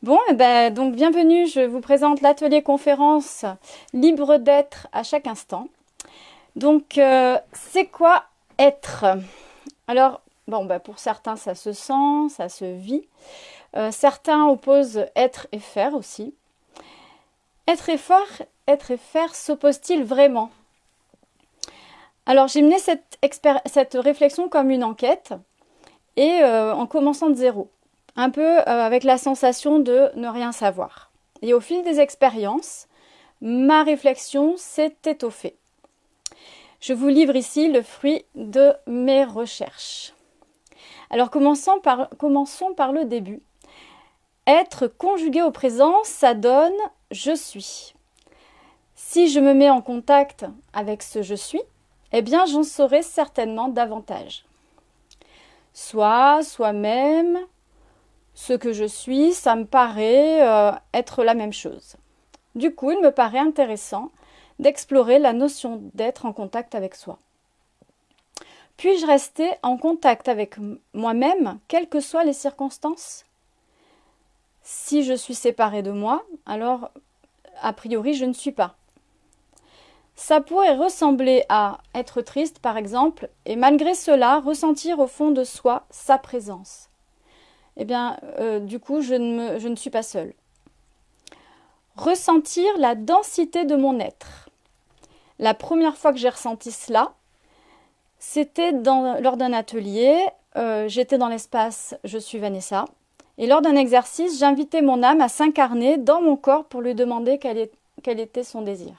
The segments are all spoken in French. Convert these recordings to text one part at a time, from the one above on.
Bon, eh ben, donc bienvenue, je vous présente l'atelier conférence Libre d'être à chaque instant. Donc, c'est quoi être? Alors, bon, ben, pour certains, ça se sent, ça se vit. Certains opposent être et faire aussi. Être et faire s'oppose-t-il vraiment? Alors, j'ai mené cette réflexion comme une enquête et en commençant de zéro. Un peu avec la sensation de ne rien savoir. Et au fil des expériences, ma réflexion s'est étoffée. Je vous livre ici le fruit de mes recherches. Alors commençons par le début. Être conjugué au présent, ça donne « je suis ». Si je me mets en contact avec ce « je suis », eh bien j'en saurai certainement davantage. Soi-même, ce que je suis, ça me paraît être la même chose. Du coup, il me paraît intéressant d'explorer la notion d'être en contact avec soi. Puis-je rester en contact avec moi-même, quelles que soient les circonstances? Si je suis séparée de moi, alors a priori je ne suis pas. Ça pourrait ressembler à être triste par exemple, et malgré cela ressentir au fond de soi sa présence. Eh bien, du coup, je ne suis pas seule. Ressentir la densité de mon être. La première fois que j'ai ressenti cela, c'était lors d'un atelier. J'étais dans l'espace « Je suis Vanessa ». Et lors d'un exercice, j'invitais mon âme à s'incarner dans mon corps pour lui demander quel était son désir.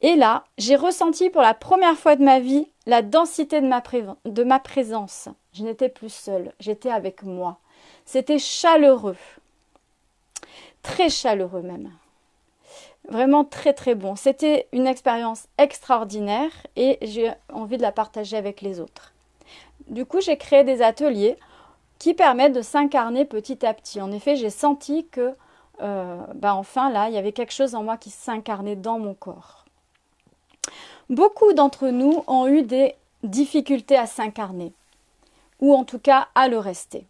Et là, j'ai ressenti pour la première fois de ma vie la densité de ma présence. Je n'étais plus seule, j'étais avec moi. C'était chaleureux. Très chaleureux même. Vraiment très très bon. C'était une expérience extraordinaire et j'ai envie de la partager avec les autres. Du coup, j'ai créé des ateliers qui permettent de s'incarner petit à petit. En effet, j'ai senti que, enfin là, il y avait quelque chose en moi qui s'incarnait dans mon corps. Beaucoup d'entre nous ont eu des difficultés à s'incarner, ou en tout cas à le rester.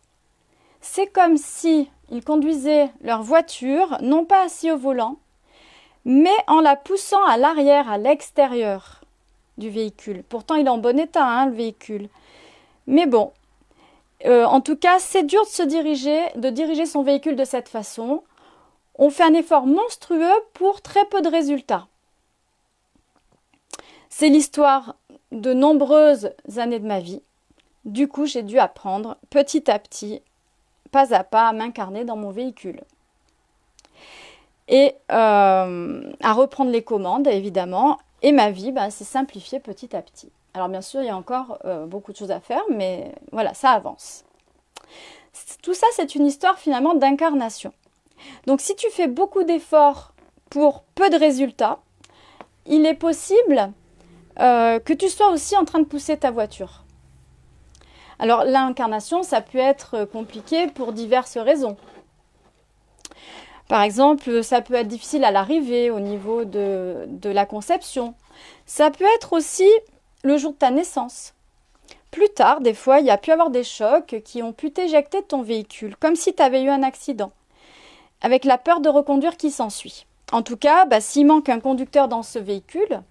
C'est comme si ils conduisaient leur voiture, non pas assis au volant, mais en la poussant à l'arrière, à l'extérieur du véhicule. Pourtant, il est en bon état, hein, le véhicule. Mais bon, en tout cas, c'est dur de diriger son véhicule de cette façon. On fait un effort monstrueux pour très peu de résultats. C'est l'histoire de nombreuses années de ma vie. Du coup, j'ai dû apprendre petit à petit, pas à pas, à m'incarner dans mon véhicule. Et à reprendre les commandes, évidemment. Et ma vie s'est simplifiée petit à petit. Alors bien sûr, il y a encore beaucoup de choses à faire, mais voilà, ça avance. Tout ça, c'est une histoire finalement d'incarnation. Donc si tu fais beaucoup d'efforts pour peu de résultats, il est possible que tu sois aussi en train de pousser ta voiture. Alors l'incarnation, ça peut être compliqué pour diverses raisons. Par exemple, ça peut être difficile à l'arrivée au niveau de la conception. Ça peut être aussi le jour de ta naissance. Plus tard, des fois, il y a pu avoir des chocs qui ont pu t'éjecter de ton véhicule, comme si tu avais eu un accident, avec la peur de reconduire qui s'ensuit. En tout cas, s'il manque un conducteur dans ce véhicule,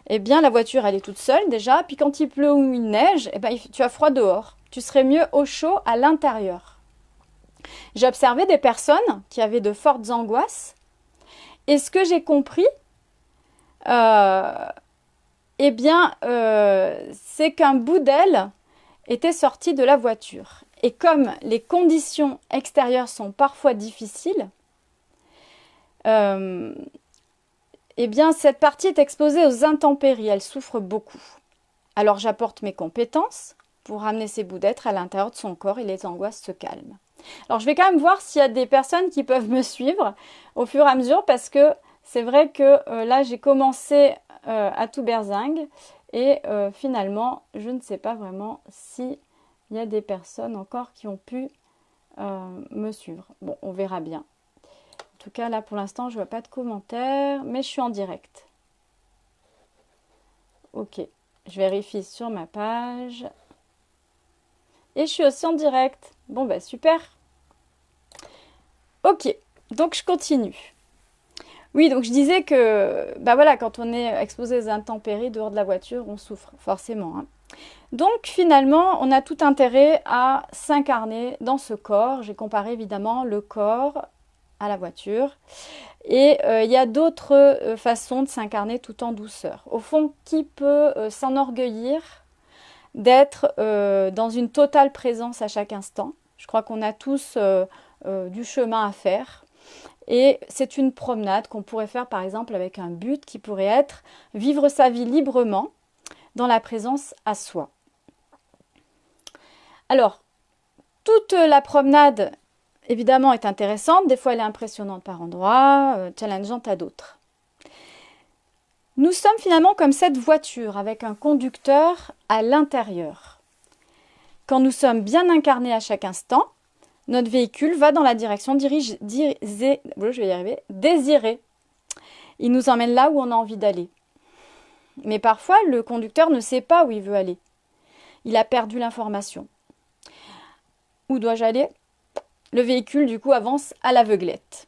eh bien la voiture elle est toute seule déjà, puis quand il pleut ou il neige, tu as froid dehors. Tu serais mieux au chaud à l'intérieur. J'ai observé des personnes qui avaient de fortes angoisses, et ce que j'ai compris, c'est qu'un bout d'elle était sorti de la voiture. Et comme les conditions extérieures sont parfois difficiles, cette partie est exposée aux intempéries, elle souffre beaucoup. Alors j'apporte mes compétences pour ramener ces bouts d'être à l'intérieur de son corps et les angoisses se calment. Alors je vais quand même voir s'il y a des personnes qui peuvent me suivre au fur et à mesure parce que c'est vrai que là j'ai commencé à tout berzingue et finalement je ne sais pas vraiment s'il y a des personnes encore qui ont pu me suivre. Bon, on verra bien. En tout cas, là, pour l'instant, je ne vois pas de commentaires, mais je suis en direct. Ok, je vérifie sur ma page. Et je suis aussi en direct. Bon, super. Ok, donc je continue. Oui, donc je disais que, bah voilà, quand on est exposé aux intempéries dehors de la voiture, on souffre, forcément, hein. Donc finalement, on a tout intérêt à s'incarner dans ce corps. J'ai comparé évidemment le corps à la voiture. Et il y a d'autres façons de s'incarner tout en douceur. Au fond, qui peut s'enorgueillir d'être dans une totale présence à chaque instant? Je crois qu'on a tous du chemin à faire. Et c'est une promenade qu'on pourrait faire par exemple avec un but qui pourrait être vivre sa vie librement dans la présence à soi. Alors, toute la promenade, évidemment, est intéressante. Des fois, elle est impressionnante par endroits, challengeante à d'autres. Nous sommes finalement comme cette voiture avec un conducteur à l'intérieur. Quand nous sommes bien incarnés à chaque instant, notre véhicule va dans la direction désirée. Il nous emmène là où on a envie d'aller. Mais parfois, le conducteur ne sait pas où il veut aller. Il a perdu l'information. Où dois-je aller? Le véhicule, du coup, avance à l'aveuglette.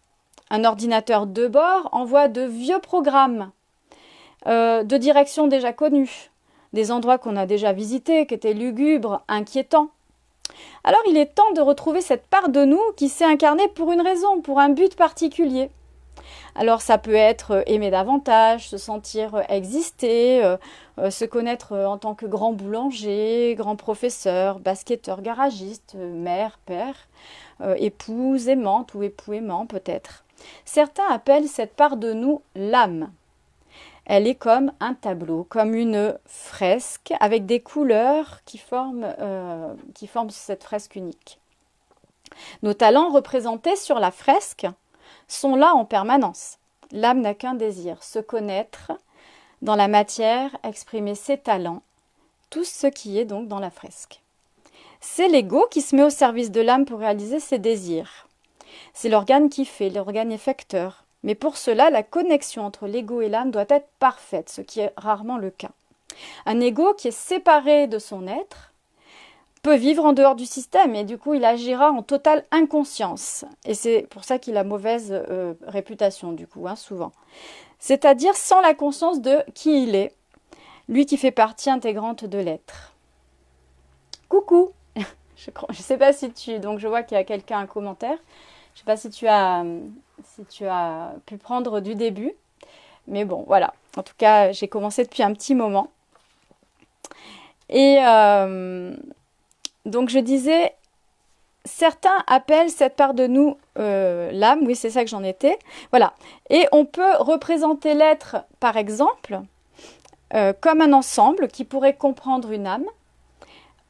Un ordinateur de bord envoie de vieux programmes de directions déjà connues, des endroits qu'on a déjà visités, qui étaient lugubres, inquiétants. Alors il est temps de retrouver cette part de nous qui s'est incarnée pour une raison, pour un but particulier. Alors ça peut être aimer davantage, se sentir exister, se connaître en tant que grand boulanger, grand professeur, basketteur, garagiste, mère, père, épouse aimante ou époux aimant peut-être. Certains appellent cette part de nous l'âme. Elle est comme un tableau, comme une fresque avec des couleurs qui forment cette fresque unique. Nos talents représentés sur la fresque sont là en permanence. L'âme n'a qu'un désir, se connaître dans la matière, exprimer ses talents, tout ce qui est donc dans la fresque. C'est l'ego qui se met au service de l'âme pour réaliser ses désirs. C'est l'organe qui fait, l'organe effecteur. Mais pour cela, la connexion entre l'ego et l'âme doit être parfaite, ce qui est rarement le cas. Un ego qui est séparé de son être peut vivre en dehors du système et du coup il agira en totale inconscience. Et c'est pour ça qu'il a mauvaise réputation du coup, souvent. C'est-à-dire sans la conscience de qui il est, lui qui fait partie intégrante de l'être. Coucou. Je ne sais pas si tu... Donc je vois qu'il y a quelqu'un, un commentaire. Je ne sais pas si tu as pu prendre du début. Mais bon, voilà. En tout cas, j'ai commencé depuis un petit moment. Et donc je disais, certains appellent cette part de nous l'âme. Oui, c'est ça que j'en étais. Voilà. Et on peut représenter l'être, par exemple, comme un ensemble qui pourrait comprendre une âme,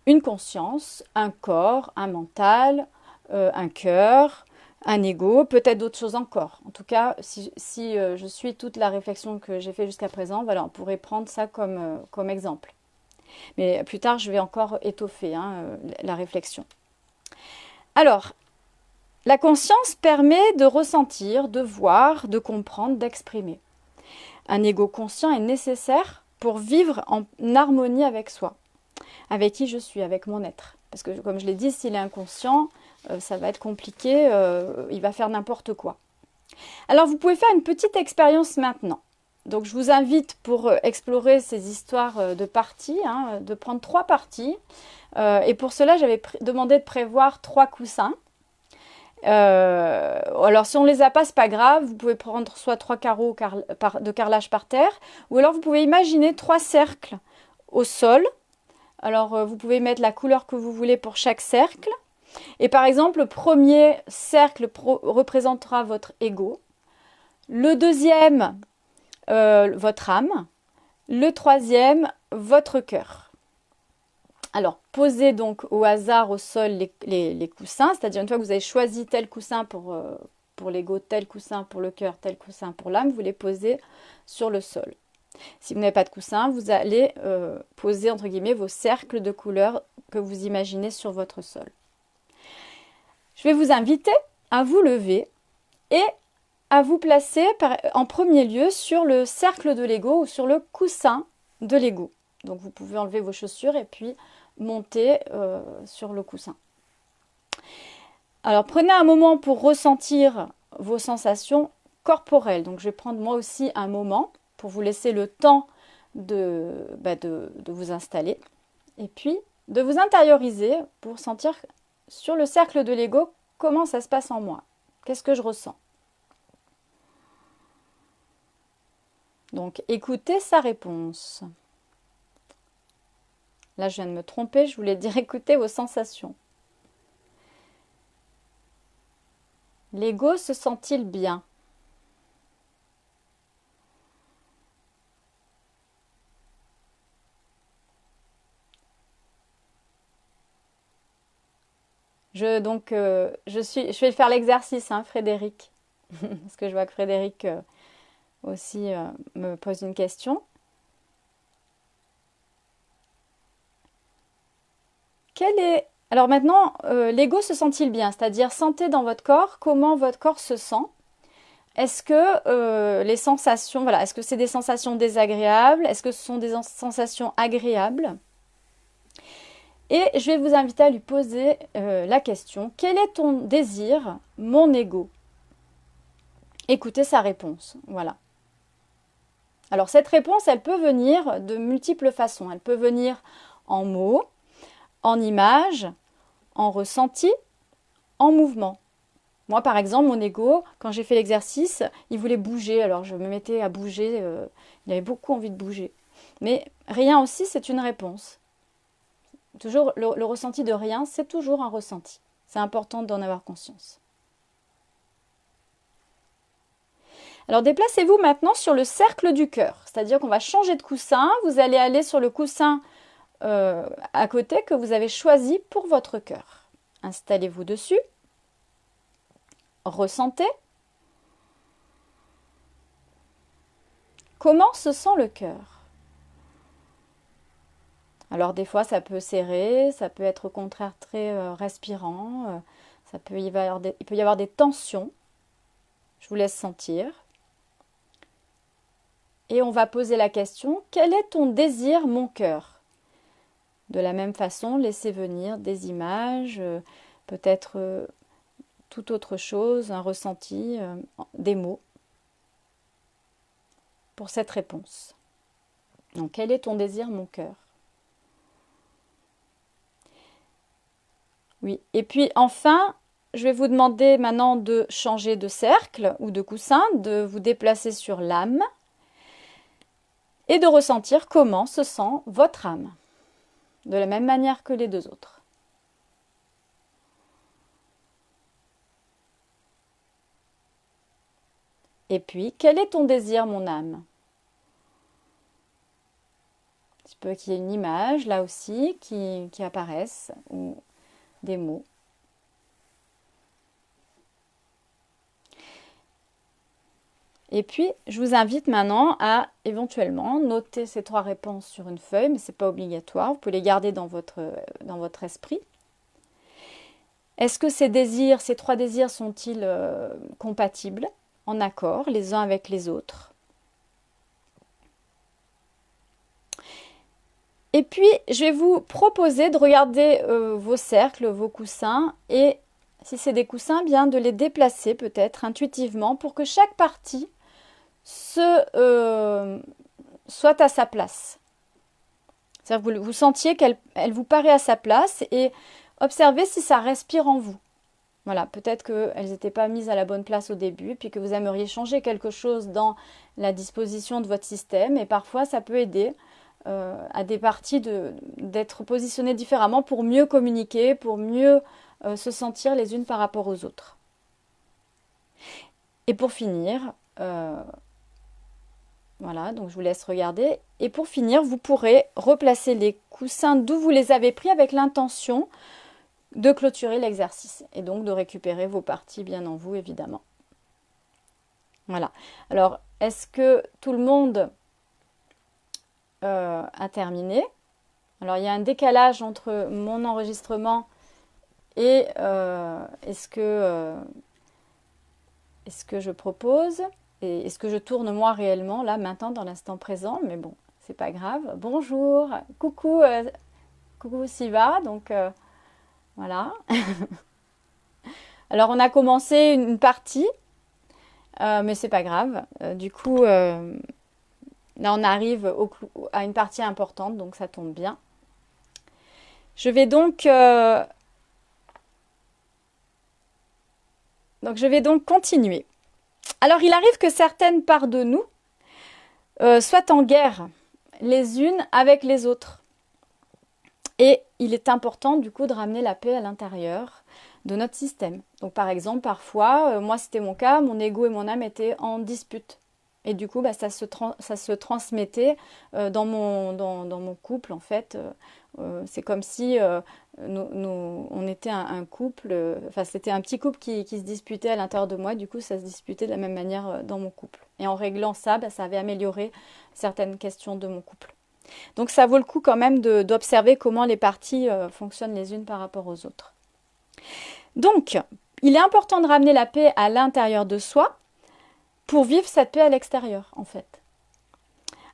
une conscience, un corps, un mental, un cœur, un ego, peut-être d'autres choses encore. En tout cas, si je suis toute la réflexion que j'ai fait jusqu'à présent, voilà, on pourrait prendre ça comme exemple. Mais plus tard, je vais encore étoffer la réflexion. Alors, la conscience permet de ressentir, de voir, de comprendre, d'exprimer. Un ego conscient est nécessaire pour vivre en harmonie avec soi, avec qui je suis, avec mon être. Parce que, comme je l'ai dit, s'il est inconscient, ça va être compliqué, il va faire n'importe quoi. Alors, vous pouvez faire une petite expérience maintenant. Donc, je vous invite pour explorer ces histoires de parties, de prendre 3 parties. Et pour cela, j'avais demandé de prévoir 3 coussins. Alors, si on ne les a pas, c'est pas grave. Vous pouvez prendre soit 3 carreaux de carrelage par terre, ou alors vous pouvez imaginer 3 cercles au sol. Alors, vous pouvez mettre la couleur que vous voulez pour chaque cercle. Et par exemple, le premier cercle représentera votre ego. Le deuxième, votre âme. Le troisième, votre cœur. Alors, posez donc au hasard au sol les coussins. C'est-à-dire, une fois que vous avez choisi tel coussin pour l'ego, tel coussin pour le cœur, tel coussin pour l'âme, vous les posez sur le sol. Si vous n'avez pas de coussin, vous allez poser, entre guillemets, vos cercles de couleurs que vous imaginez sur votre sol. Je vais vous inviter à vous lever et à vous placer en premier lieu sur le cercle de l'ego ou sur le coussin de l'ego. Donc vous pouvez enlever vos chaussures et puis monter sur le coussin. Alors, prenez un moment pour ressentir vos sensations corporelles. Donc, je vais prendre moi aussi un moment pour vous laisser le temps de vous installer. Et puis, de vous intérioriser pour sentir sur le cercle de l'ego comment ça se passe en moi. Qu'est-ce que je ressens? Donc, écoutez sa réponse. Là, je viens de me tromper, je voulais dire écoutez vos sensations. L'ego se sent-il bien? Je vais faire l'exercice, hein, Frédéric, parce que je vois que Frédéric aussi me pose une question. Alors maintenant, l'ego se sent-il bien? C'est-à-dire, sentez dans votre corps comment votre corps se sent. Est-ce que les sensations, voilà, est-ce que c'est des sensations désagréables? Est-ce que ce sont des sensations agréables? Et je vais vous inviter à lui poser la question, quel est ton désir, mon ego? Écoutez sa réponse, voilà. Alors cette réponse, elle peut venir de multiples façons. Elle peut venir en mots, en images, en ressenti, en mouvement. Moi, par exemple, mon ego, quand j'ai fait l'exercice, il voulait bouger. Alors, je me mettais à bouger. Il avait beaucoup envie de bouger. Mais rien aussi, c'est une réponse. Toujours, le ressenti de rien, c'est toujours un ressenti. C'est important d'en avoir conscience. Alors, déplacez-vous maintenant sur le cercle du cœur. C'est-à-dire qu'on va changer de coussin. Vous allez aller sur le coussin à côté que vous avez choisi pour votre cœur. Installez-vous dessus. Ressentez. Comment se sent le cœur? Alors des fois ça peut serrer, ça peut être au contraire très respirant, il peut y avoir des tensions. Je vous laisse sentir. Et on va poser la question, quel est ton désir, mon cœur? De la même façon, laissez venir des images, peut-être toute autre chose, un ressenti, des mots pour cette réponse. Donc, quel est ton désir, mon cœur? Oui. Et puis enfin, je vais vous demander maintenant de changer de cercle ou de coussin, de vous déplacer sur l'âme et de ressentir comment se sent votre âme, de la même manière que les deux autres. Et puis, quel est ton désir, mon âme? Il peut qu'il y ait une image, là aussi, qui apparaisse, ou des mots. Et puis, je vous invite maintenant à éventuellement noter ces 3 réponses sur une feuille, mais ce n'est pas obligatoire, vous pouvez les garder dans votre esprit. Est-ce que ces 3 désirs sont-ils compatibles, en accord, les uns avec les autres? Et puis, je vais vous proposer de regarder vos cercles, vos coussins, et si c'est des coussins, bien de les déplacer peut-être intuitivement pour que chaque partie soit à sa place. C'est-à-dire que vous sentiez qu'elle vous paraît à sa place et observez si ça respire en vous. Voilà, peut-être qu'elles n'étaient pas mises à la bonne place au début, puis que vous aimeriez changer quelque chose dans la disposition de votre système, et parfois ça peut aider à des parties d'être positionnées différemment pour mieux communiquer, pour mieux se sentir les unes par rapport aux autres. Et pour finir, voilà, donc je vous laisse regarder. Et pour finir, vous pourrez replacer les coussins d'où vous les avez pris avec l'intention de clôturer l'exercice et donc de récupérer vos parties bien en vous, évidemment. Voilà. Alors, est-ce que tout le monde a terminé? Alors, il y a un décalage entre mon enregistrement et est-ce que je propose et est-ce que je tourne moi réellement là maintenant dans l'instant présent, mais bon, c'est pas grave. Bonjour, coucou Siva, donc voilà. Alors on a commencé une partie, mais c'est pas grave. Du coup, là on arrive à une partie importante, donc ça tombe bien. Je vais donc continuer. Alors il arrive que certaines parts de nous soient en guerre les unes avec les autres. Et il est important du coup de ramener la paix à l'intérieur de notre système. Donc par exemple, parfois, moi c'était mon cas, mon ego et mon âme étaient en dispute. Et du coup, ça se transmettait dans mon couple en fait. C'est comme si on était un couple, enfin c'était un petit couple qui se disputait à l'intérieur de moi. Du coup, ça se disputait de la même manière dans mon couple. Et en réglant ça, ça avait amélioré certaines questions de mon couple. Donc ça vaut le coup quand même d'observer comment les parties fonctionnent les unes par rapport aux autres. Donc, il est important de ramener la paix à l'intérieur de soi pour vivre cette paix à l'extérieur, en fait.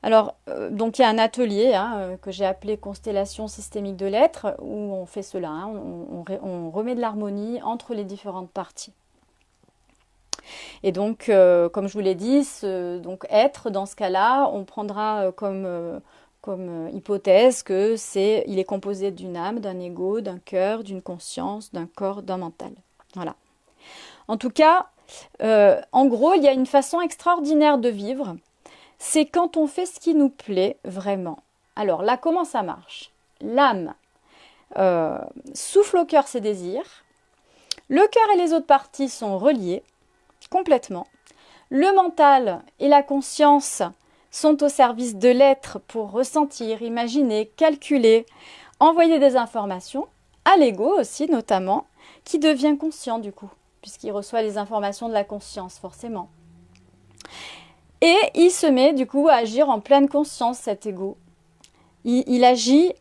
Alors, donc il y a un atelier que j'ai appelé Constellation systémique de l'être, où on fait cela, on remet de l'harmonie entre les différentes parties. Et donc, comme je vous l'ai dit, donc être, dans ce cas-là, on prendra comme hypothèse que il est composé d'une âme, d'un ego, d'un cœur, d'une conscience, d'un corps, d'un mental. Voilà. En tout cas, en gros, il y a une façon extraordinaire de vivre. C'est quand on fait ce qui nous plaît vraiment. Alors là, comment ça marche? L'âme souffle au cœur ses désirs. Le cœur et les autres parties sont reliés complètement. Le mental et la conscience sont au service de l'être pour ressentir, imaginer, calculer, envoyer des informations, à l'ego aussi notamment, qui devient conscient du coup, puisqu'il reçoit les informations de la conscience forcément. Et il se met du coup à agir en pleine conscience, cet ego. Il agit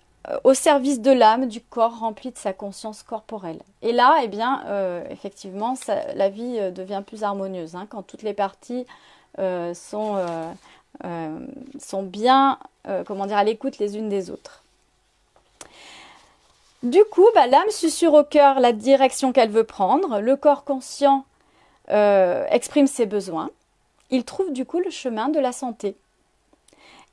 au service de l'âme, du corps rempli de sa conscience corporelle. Et là, eh bien, effectivement, la vie devient plus harmonieuse, quand toutes les parties sont bien, à l'écoute les unes des autres. Du coup, l'âme susurre au cœur la direction qu'elle veut prendre. Le corps conscient exprime ses besoins. Il trouve du coup le chemin de la santé.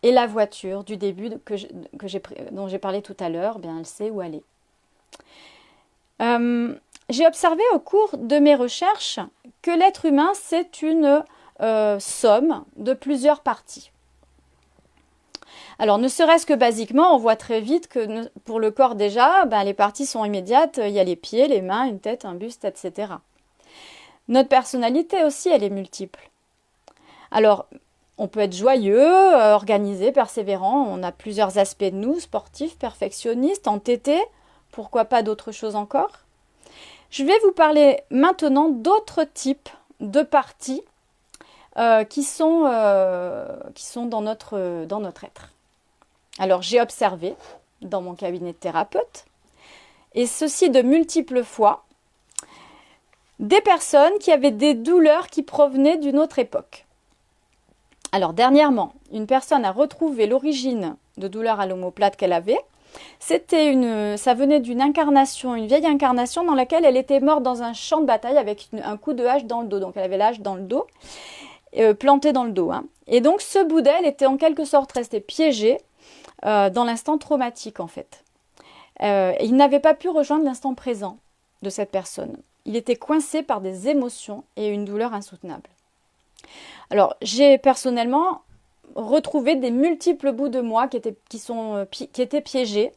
Et la voiture du début dont j'ai parlé tout à l'heure, elle sait où aller. J'ai observé au cours de mes recherches que l'être humain, c'est une somme de plusieurs parties. Alors, ne serait-ce que basiquement, on voit très vite que pour le corps déjà, les parties sont immédiates. Il y a les pieds, les mains, une tête, un buste, etc. Notre personnalité aussi, elle est multiple. Alors, on peut être joyeux, organisé, persévérant. On a plusieurs aspects de nous, sportifs, perfectionnistes, entêtés. Pourquoi pas d'autres choses encore? Je vais vous parler maintenant d'autres types de parties qui sont dans notre être. Alors, j'ai observé dans mon cabinet de thérapeute, et ceci de multiples fois, des personnes qui avaient des douleurs qui provenaient d'une autre époque. Alors, dernièrement, une personne a retrouvé l'origine de douleurs à l'omoplate qu'elle avait. Ça venait d'une incarnation, une vieille incarnation dans laquelle elle était morte dans un champ de bataille avec un coup de hache dans le dos. Donc, elle avait la hache dans le dos, plantée dans le dos. Et donc, ce bout d'elle était en quelque sorte resté piégé dans l'instant traumatique, en fait. Il n'avait pas pu rejoindre l'instant présent de cette personne. Il était coincé par des émotions et une douleur insoutenable. Alors, j'ai personnellement retrouvé des multiples bouts de moi qui étaient piégés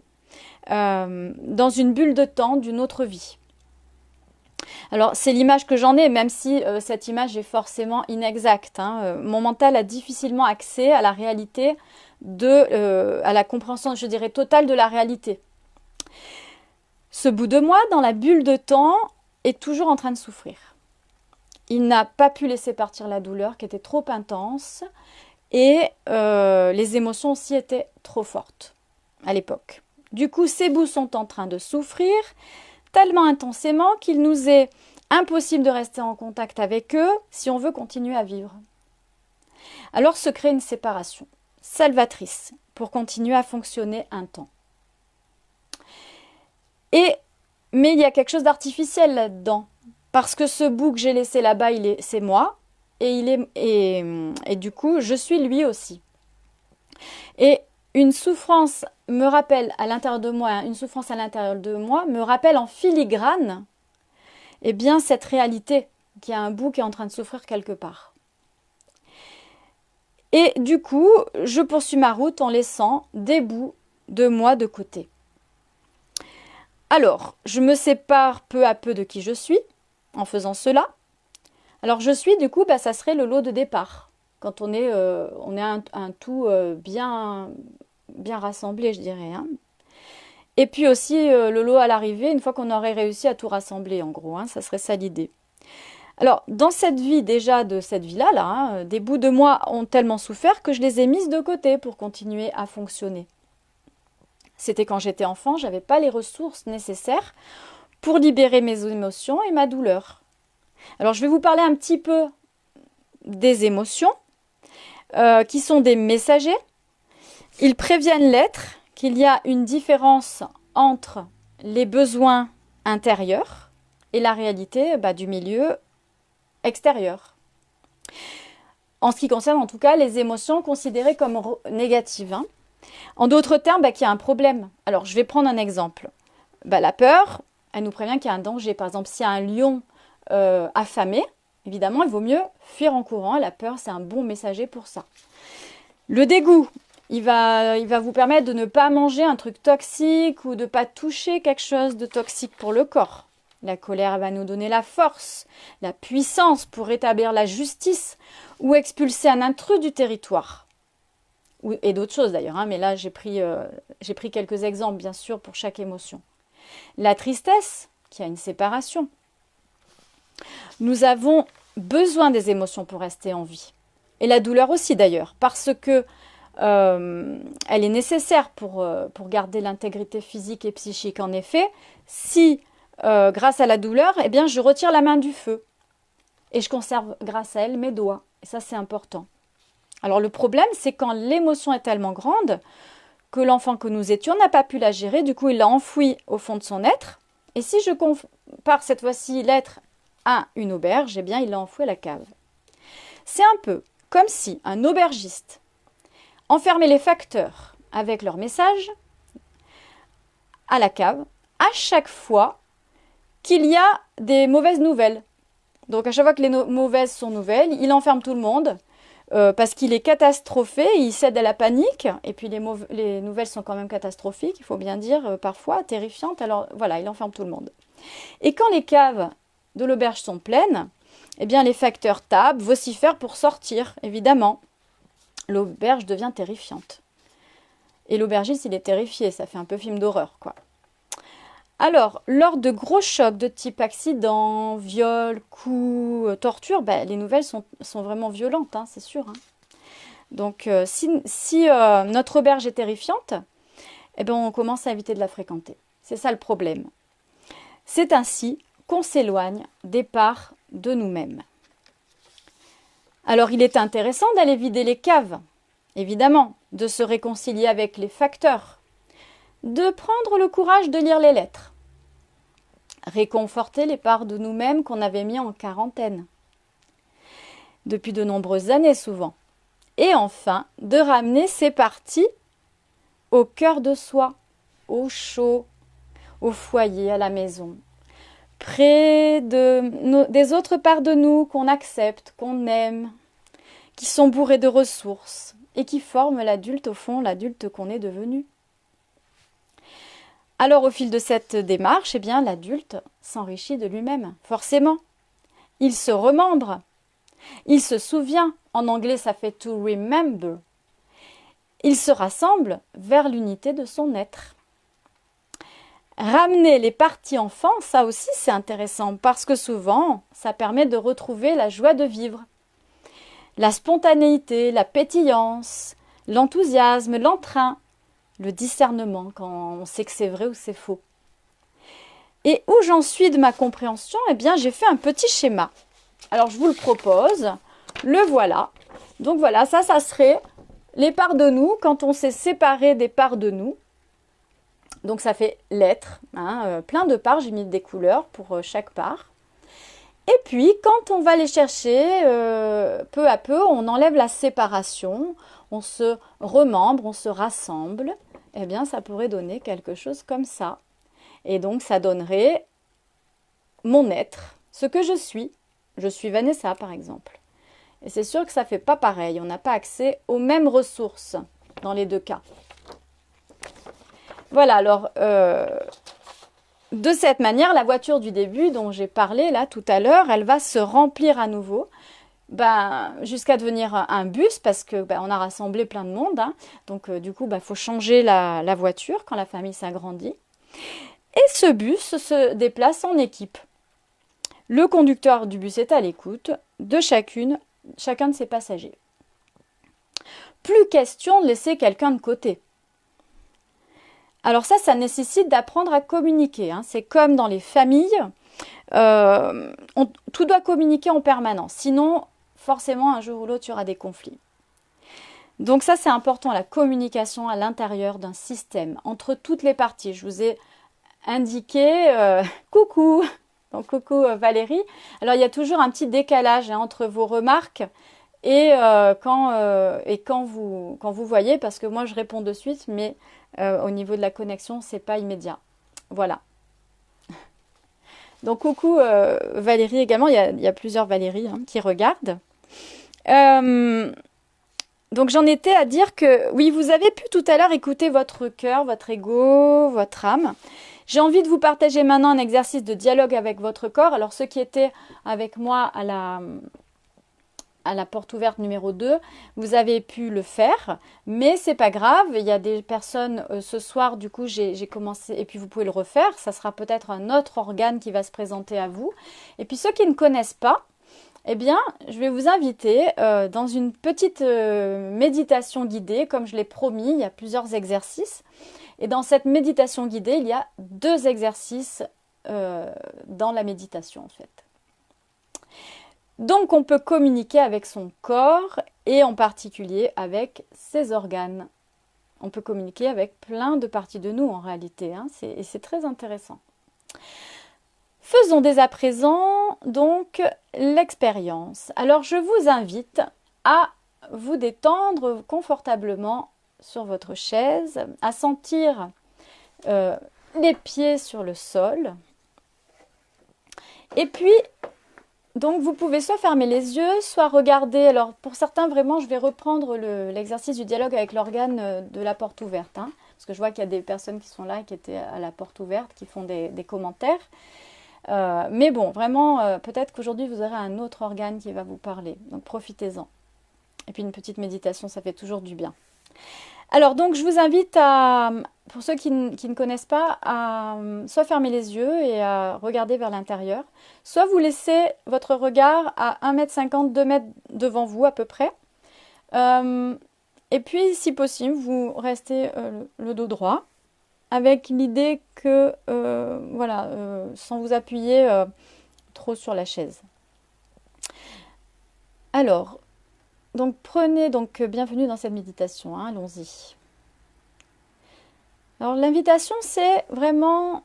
dans une bulle de temps d'une autre vie. Alors, c'est l'image que j'en ai, même si cette image est forcément inexacte. Mon mental a difficilement accès à la réalité, à la compréhension, je dirais, totale de la réalité. Ce bout de moi, dans la bulle de temps, est toujours en train de souffrir. Il n'a pas pu laisser partir la douleur qui était trop intense et les émotions aussi étaient trop fortes à l'époque. Du coup, ces bouts sont en train de souffrir tellement intensément qu'il nous est impossible de rester en contact avec eux si on veut continuer à vivre. Alors se crée une séparation salvatrice pour continuer à fonctionner un temps. Mais il y a quelque chose d'artificiel là-dedans. parce que ce bout que j'ai laissé là-bas, c'est moi, et du coup, je suis lui aussi. Et une souffrance me rappelle à l'intérieur de moi, une souffrance à l'intérieur de moi me rappelle en filigrane, eh bien, cette réalité, qu'il y a un bout qui est en train de souffrir quelque part. Et du coup, je poursuis ma route en laissant des bouts de moi de côté. Alors, je me sépare peu à peu de qui je suis en faisant cela. Alors, je suis, du coup, ça serait le lot de départ. Quand on est un tout bien rassemblé, je dirais. Hein. Et puis aussi le lot à l'arrivée, une fois qu'on aurait réussi à tout rassembler, en gros. Hein, ça serait ça l'idée. Alors, dans cette vie, déjà de cette vie-là, hein, des bouts de moi ont tellement souffert que je les ai mises de côté pour continuer à fonctionner. C'était quand j'étais enfant, je n'avais pas les ressources nécessaires pour libérer mes émotions et ma douleur. Alors, je vais vous parler un petit peu des émotions, qui sont des messagers. Ils préviennent l'être qu'il y a une différence entre les besoins intérieurs et la réalité du milieu extérieur. En ce qui concerne en tout cas les émotions considérées comme négatives. Hein. En d'autres termes, qu'il y a un problème. Alors je vais prendre un exemple. La peur, elle nous prévient qu'il y a un danger. Par exemple, s'il y a un lion affamé, évidemment, il vaut mieux fuir en courant. La peur, c'est un bon messager pour ça. Le dégoût, il va vous permettre de ne pas manger un truc toxique ou de ne pas toucher quelque chose de toxique pour le corps. La colère va nous donner la force, la puissance pour rétablir la justice ou expulser un intrus du territoire. Et d'autres choses d'ailleurs, hein, mais là j'ai pris quelques exemples bien sûr pour chaque émotion. La tristesse, qui a une séparation. Nous avons besoin des émotions pour rester en vie. Et la douleur aussi d'ailleurs, parce que elle est nécessaire pour garder l'intégrité physique et psychique. En effet, si grâce à la douleur, eh bien, je retire la main du feu et je conserve grâce à elle mes doigts. Et ça, c'est important. Alors le problème, c'est quand l'émotion est tellement grande que l'enfant que nous étions n'a pas pu la gérer. Du coup, il l'a enfouie au fond de son être. Et si je compare cette fois-ci l'être à une auberge, eh bien, il l'a enfouie à la cave. C'est un peu comme si un aubergiste enfermait les facteurs avec leur message à la cave à chaque fois qu'il y a des mauvaises nouvelles. Donc à chaque fois que les mauvaises sont nouvelles, il enferme tout le monde parce qu'il est catastrophé, il cède à la panique, et puis les nouvelles sont quand même catastrophiques, il faut bien dire, parfois terrifiantes, alors voilà, il enferme tout le monde. Et quand les caves de l'auberge sont pleines, eh bien les facteurs tapent, vocifèrent pour sortir, évidemment. L'auberge devient terrifiante. Et l'aubergiste, il est terrifié, ça fait un peu film d'horreur, quoi. Alors, lors de gros chocs de type accident, viol, coup, torture, les nouvelles sont vraiment violentes, hein, c'est sûr. Hein. Donc, si notre auberge est terrifiante, eh ben, on commence à éviter de la fréquenter. C'est ça le problème. C'est ainsi qu'on s'éloigne des parts de nous-mêmes. Alors, il est intéressant d'aller vider les caves, évidemment, de se réconcilier avec les facteurs, de prendre le courage de lire les lettres, réconforter les parts de nous-mêmes qu'on avait mis en quarantaine, depuis de nombreuses années souvent, et enfin, de ramener ces parties au cœur de soi, au chaud, au foyer, à la maison, près des autres parts de nous qu'on accepte, qu'on aime, qui sont bourrées de ressources et qui forment l'adulte au fond, l'adulte qu'on est devenu. Alors au fil de cette démarche, eh bien l'adulte s'enrichit de lui-même, forcément. Il se remembre, il se souvient, en anglais ça fait to remember. Il se rassemble vers l'unité de son être. Ramener les parties enfants, ça aussi c'est intéressant parce que souvent ça permet de retrouver la joie de vivre. La spontanéité, la pétillance, l'enthousiasme, l'entrain, le discernement quand on sait que c'est vrai ou c'est faux. Et où j'en suis de ma compréhension, eh bien j'ai fait un petit schéma. Alors je vous le propose, le voilà. Donc voilà, ça serait les parts de nous quand on s'est séparé des parts de nous. Donc ça fait l'être, hein, plein de parts, j'ai mis des couleurs pour chaque part. Et puis, quand on va les chercher, peu à peu, on enlève la séparation, on se remembre, on se rassemble. Eh bien, ça pourrait donner quelque chose comme ça. Et donc, ça donnerait mon être, ce que je suis. Je suis Vanessa, par exemple. Et c'est sûr que ça ne fait pas pareil. On n'a pas accès aux mêmes ressources dans les deux cas. Voilà, alors, de cette manière, la voiture du début dont j'ai parlé là tout à l'heure, elle va se remplir à nouveau. Jusqu'à devenir un bus parce que on a rassemblé plein de monde. Hein. Donc, du coup, faut changer la voiture quand la famille s'agrandit. Et ce bus se déplace en équipe. Le conducteur du bus est à l'écoute de chacun de ses passagers. Plus question de laisser quelqu'un de côté. Alors ça nécessite d'apprendre à communiquer. Hein. C'est comme dans les familles. Tout doit communiquer en permanence. Sinon, forcément, un jour ou l'autre, il y aura des conflits. Donc ça, c'est important, la communication à l'intérieur d'un système, entre toutes les parties. Je vous ai indiqué coucou, donc coucou Valérie. Alors il y a toujours un petit décalage entre vos remarques et quand vous voyez, parce que moi je réponds de suite, mais au niveau de la connexion, c'est pas immédiat. Voilà. Donc coucou Valérie également, il y a plusieurs Valérie qui regardent. Donc j'en étais à dire que oui, vous avez pu tout à l'heure écouter votre cœur, votre ego, votre âme. J'ai envie de vous partager maintenant un exercice de dialogue avec votre corps. Alors ceux qui étaient avec moi à la porte ouverte numéro 2, vous avez pu le faire, mais c'est pas grave, il y a des personnes ce soir, du coup j'ai commencé, et puis vous pouvez le refaire, ça sera peut-être un autre organe qui va se présenter à vous. Et puis ceux qui ne connaissent pas, eh bien, je vais vous inviter dans une petite méditation guidée, comme je l'ai promis, il y a plusieurs exercices. Et dans cette méditation guidée, il y a 2 exercices dans la méditation en fait. Donc on peut communiquer avec son corps et en particulier avec ses organes. On peut communiquer avec plein de parties de nous en réalité, hein, et c'est très intéressant. Faisons dès à présent donc l'expérience. Alors je vous invite à vous détendre confortablement sur votre chaise, à sentir les pieds sur le sol. Et puis, donc vous pouvez soit fermer les yeux, soit regarder. Alors pour certains, vraiment, je vais reprendre l'exercice du dialogue avec l'organe de la porte ouverte. Hein, parce que je vois qu'il y a des personnes qui sont là, qui étaient à la porte ouverte, qui font des commentaires. Mais bon, vraiment, peut-être qu'aujourd'hui, vous aurez un autre organe qui va vous parler. Donc, profitez-en. Et puis, une petite méditation, ça fait toujours du bien. Alors, donc, je vous invite pour ceux qui ne connaissent pas, à soit fermer les yeux et à regarder vers l'intérieur, soit vous laissez votre regard à 1,50 m, 2 mètres devant vous à peu près. Et puis, si possible, vous restez le dos droit, avec l'idée que, sans vous appuyer trop sur la chaise. Alors, donc bienvenue dans cette méditation, hein, allons-y. Alors l'invitation, c'est vraiment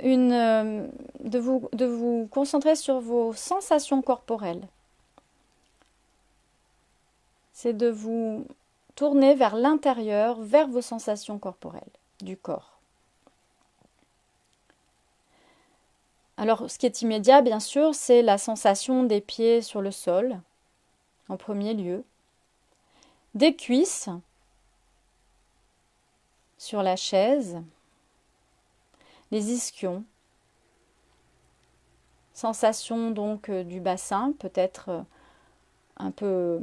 de vous concentrer sur vos sensations corporelles. C'est de vous tourner vers l'intérieur, vers vos sensations corporelles du corps. Alors, ce qui est immédiat, bien sûr, c'est la sensation des pieds sur le sol, en premier lieu, des cuisses sur la chaise, les ischions, sensation donc du bassin, peut-être un peu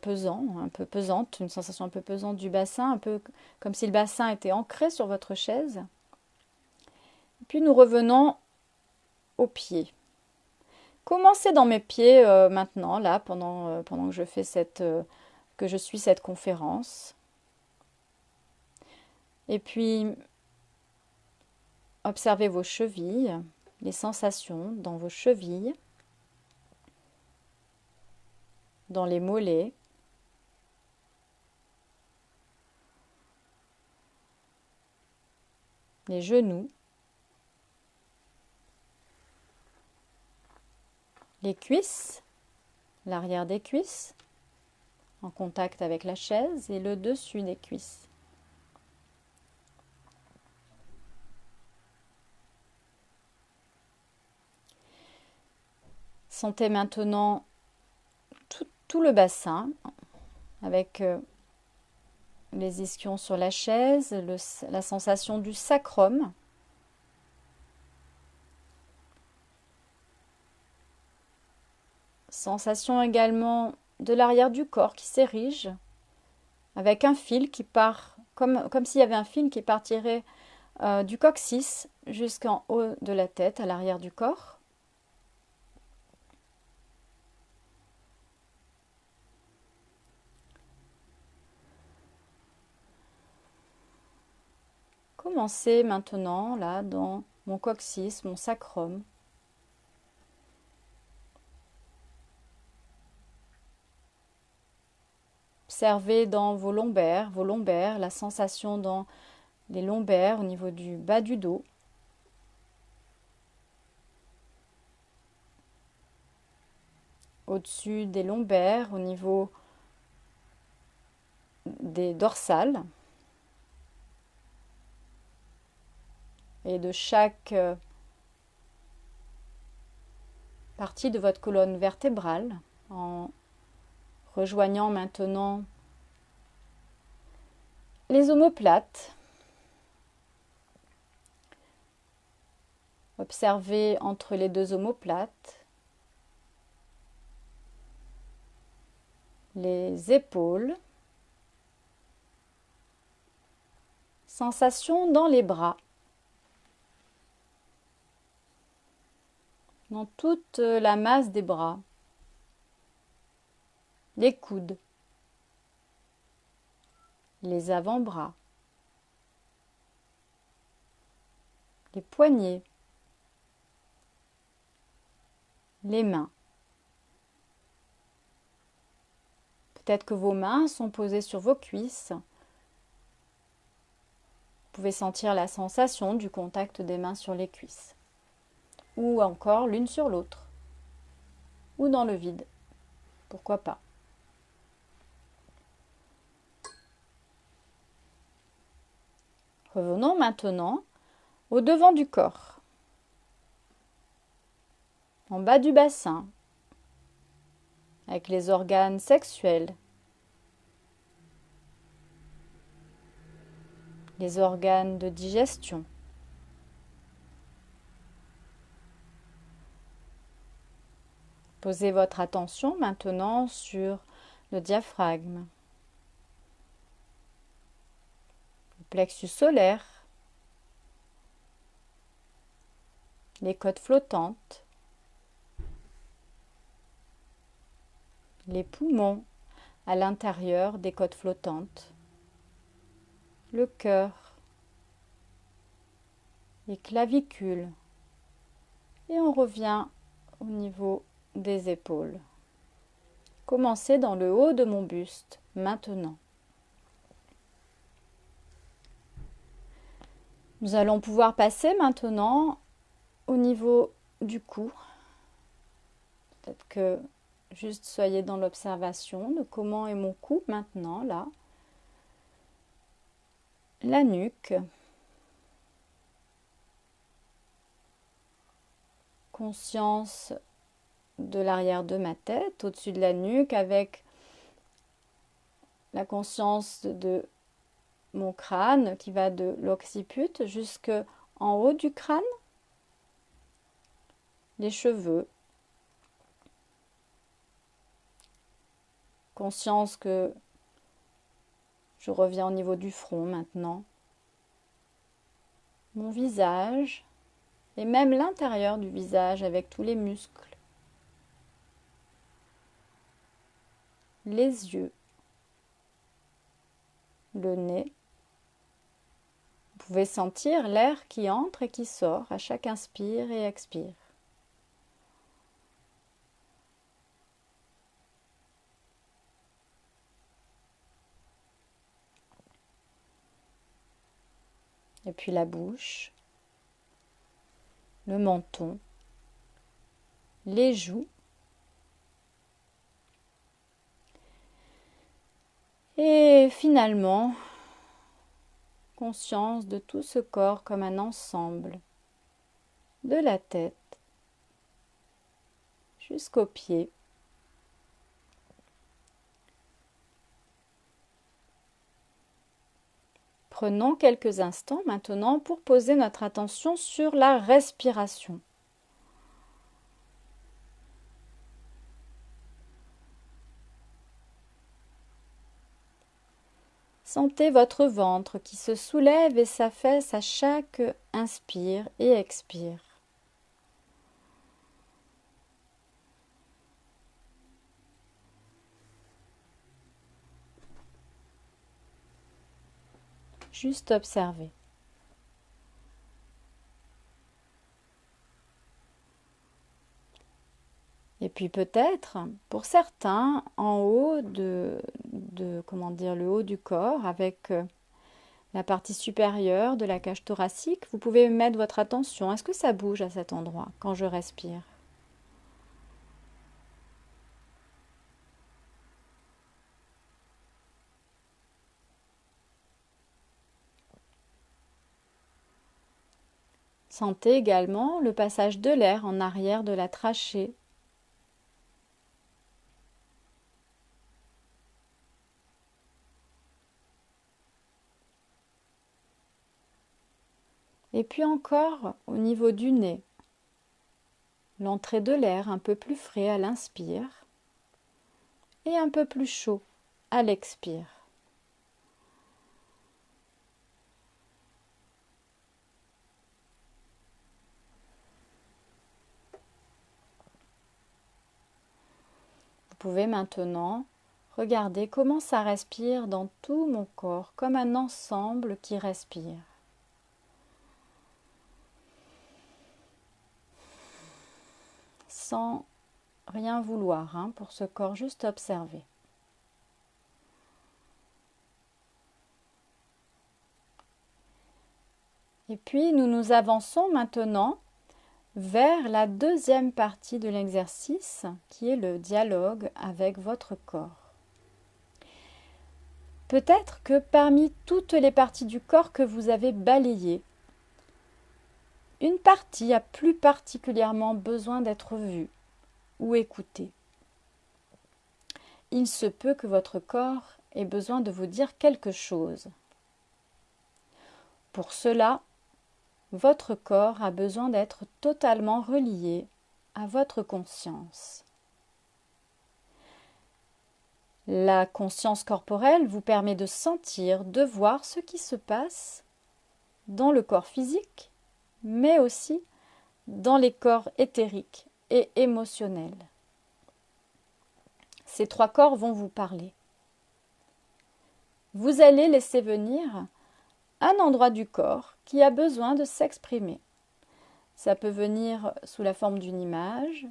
pesante, une sensation un peu pesante du bassin, un peu comme si le bassin était ancré sur votre chaise. Puis nous revenons aux pieds. Commencez dans mes pieds maintenant, là, pendant que je fais que je suis cette conférence. Et puis, observez vos chevilles, les sensations dans vos chevilles, dans les mollets. Les genoux. les cuisses, l'arrière des cuisses, en contact avec la chaise, et le dessus des cuisses. Sentez maintenant tout le bassin avec les ischions sur la chaise, la sensation du sacrum. Sensation également de l'arrière du corps qui s'érige avec un fil qui part, comme s'il y avait un fil qui partirait du coccyx jusqu'en haut de la tête, à l'arrière du corps. Commencez maintenant, là, dans mon coccyx, mon sacrum. Observez dans vos lombaires, la sensation dans les lombaires au niveau du bas du dos. Au-dessus des lombaires, au niveau des dorsales. Et de chaque partie de votre colonne vertébrale, en rejoignant maintenant les omoplates. Observez entre les deux omoplates les épaules. Sensation dans les bras. Dans toute la masse des bras. Les coudes. Les avant-bras. Les poignets. Les mains. Peut-être que vos mains sont posées sur vos cuisses. Vous pouvez sentir la sensation du contact des mains sur les cuisses. Ou encore l'une sur l'autre. Ou dans le vide. Pourquoi pas. Revenons maintenant au devant du corps. En bas du bassin. Avec les organes sexuels. Les organes de digestion. Posez votre attention maintenant sur le diaphragme, le plexus solaire, les côtes flottantes, les poumons à l'intérieur des côtes flottantes, le cœur, les clavicules, et on revient au niveau des épaules. Commencez dans le haut de mon buste, maintenant. Nous allons pouvoir passer maintenant au niveau du cou. Peut-être que juste soyez dans l'observation de comment est mon cou maintenant, là. La nuque. Conscience de l'arrière de ma tête, au-dessus de la nuque, avec la conscience de mon crâne qui va de l'occiput jusqu'en haut du crâne, les cheveux. Conscience que je reviens au niveau du front maintenant, mon visage et même l'intérieur du visage avec tous les muscles. Les yeux, le nez. Vous pouvez sentir l'air qui entre et qui sort à chaque inspire et expire. Et puis la bouche, le menton, les joues, Et finalement, conscience de tout ce corps comme un ensemble, de la tête jusqu'aux pieds. Prenons quelques instants maintenant pour poser notre attention sur la respiration. Sentez votre ventre qui se soulève et s'affaisse à chaque inspire et expire. Juste observer. Et puis peut-être, pour certains, en haut comment dire, le haut du corps, avec la partie supérieure de la cage thoracique, vous pouvez mettre votre attention. Est-ce que ça bouge à cet endroit quand je respire? Sentez également le passage de l'air en arrière de la trachée. Et puis encore au niveau du nez, l'entrée de l'air un peu plus frais à l'inspire et un peu plus chaud à l'expire. Vous pouvez maintenant regarder comment ça respire dans tout mon corps, comme un ensemble qui respire. Sans rien vouloir pour ce corps, juste observer. Et puis nous nous avançons maintenant vers la deuxième partie de l'exercice, qui est le dialogue avec votre corps. Peut-être que parmi toutes les parties du corps que vous avez balayées, une partie a plus particulièrement besoin d'être vue ou écoutée. Il se peut que votre corps ait besoin de vous dire quelque chose. Pour cela, votre corps a besoin d'être totalement relié à votre conscience. La conscience corporelle vous permet de sentir, de voir ce qui se passe dans le corps physique, mais aussi dans les corps éthériques et émotionnels. Ces trois corps vont vous parler. Vous allez laisser venir un endroit du corps qui a besoin de s'exprimer. Ça peut venir sous la forme d'une image,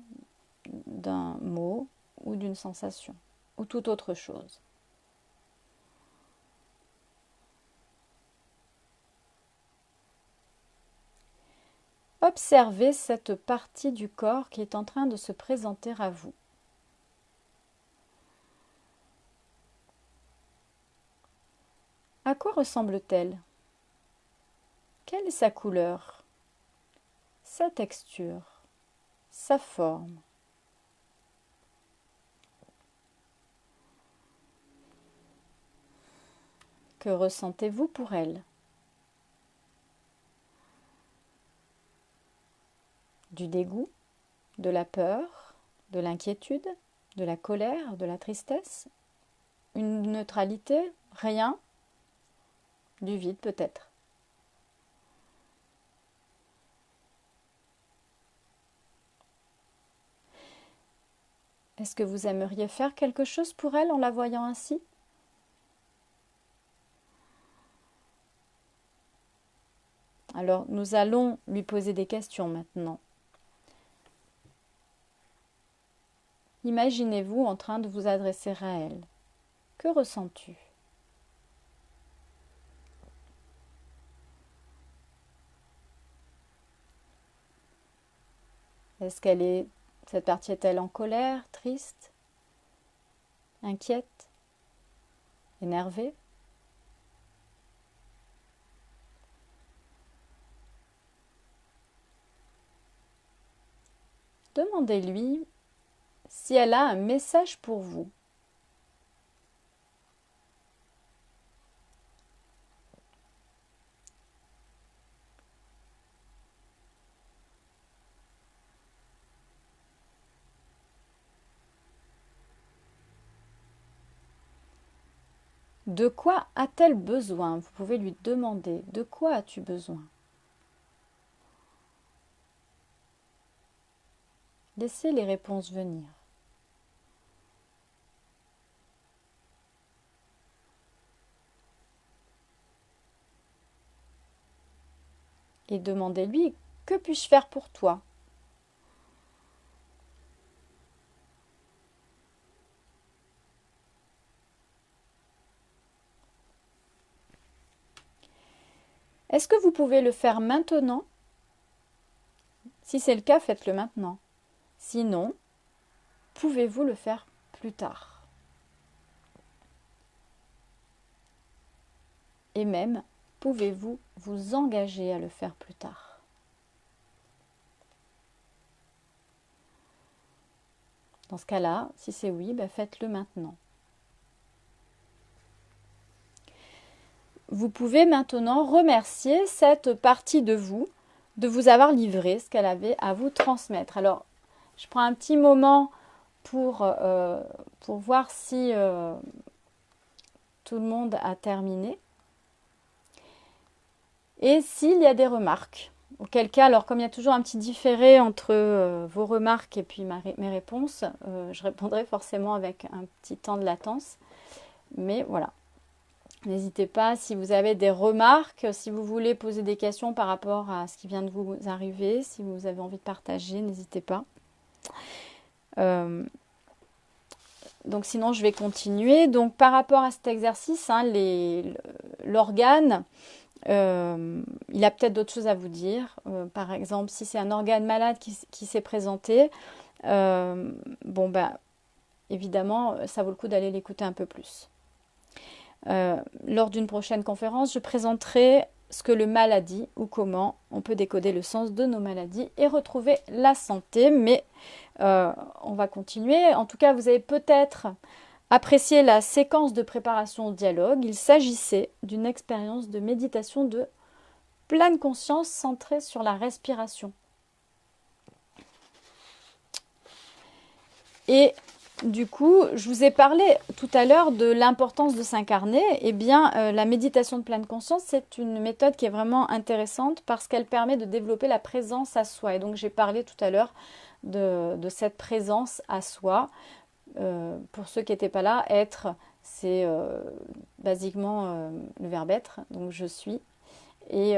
d'un mot ou d'une sensation, ou toute autre chose. Observez cette partie du corps qui est en train de se présenter à vous. À quoi ressemble-t-elle? Quelle est sa couleur, sa texture, sa forme? Que ressentez-vous pour elle? Du dégoût, de la peur, de l'inquiétude, de la colère, de la tristesse? Une neutralité? Rien? Du vide peut-être. Est-ce que vous aimeriez faire quelque chose pour elle en la voyant ainsi? Alors, nous allons lui poser des questions maintenant. Imaginez-vous en train de vous adresser à elle. Que ressens-tu? Cette partie est-elle en colère, triste, inquiète? énervé. Demandez-lui si elle a un message pour vous. De quoi a-t-elle besoin? Vous pouvez lui demander, de quoi as-tu besoin? Laissez les réponses venir. Et demandez-lui, que puis-je faire pour toi? Est-ce que vous pouvez le faire maintenant? Si c'est le cas, faites-le maintenant. Sinon, pouvez-vous le faire plus tard? Et même, pouvez-vous vous engager à le faire plus tard? Dans ce cas-là, si c'est oui, ben faites-le maintenant. Vous pouvez maintenant remercier cette partie de vous avoir livré ce qu'elle avait à vous transmettre. Alors, je prends un petit moment pour voir si tout le monde a terminé. Et s'il y a des remarques, auquel cas, alors comme il y a toujours un petit différé entre vos remarques et puis mes réponses, je répondrai forcément avec un petit temps de latence. Mais voilà. N'hésitez pas, si vous avez des remarques, si vous voulez poser des questions par rapport à ce qui vient de vous arriver, si vous avez envie de partager, n'hésitez pas. Donc sinon, je vais continuer. Donc par rapport à cet exercice, hein, l'organe, il a peut-être d'autres choses à vous dire. Par exemple, si c'est un organe malade qui s'est présenté, bon ben, évidemment, ça vaut le coup d'aller l'écouter un peu plus. Lors d'une prochaine conférence, je présenterai ce que le mal a dit ou comment on peut décoder le sens de nos maladies et retrouver la santé. Mais on va continuer. En tout cas, vous avez peut-être apprécié la séquence de préparation au dialogue. Il s'agissait d'une expérience de méditation de pleine conscience centrée sur la respiration. Et du coup, je vous ai parlé tout à l'heure de l'importance de s'incarner. Eh bien, la méditation de pleine conscience, c'est une méthode qui est vraiment intéressante parce qu'elle permet de développer la présence à soi. Et donc, j'ai parlé tout à l'heure de cette présence à soi. Pour ceux qui n'étaient pas là, être, c'est basiquement le verbe être, donc je suis. Et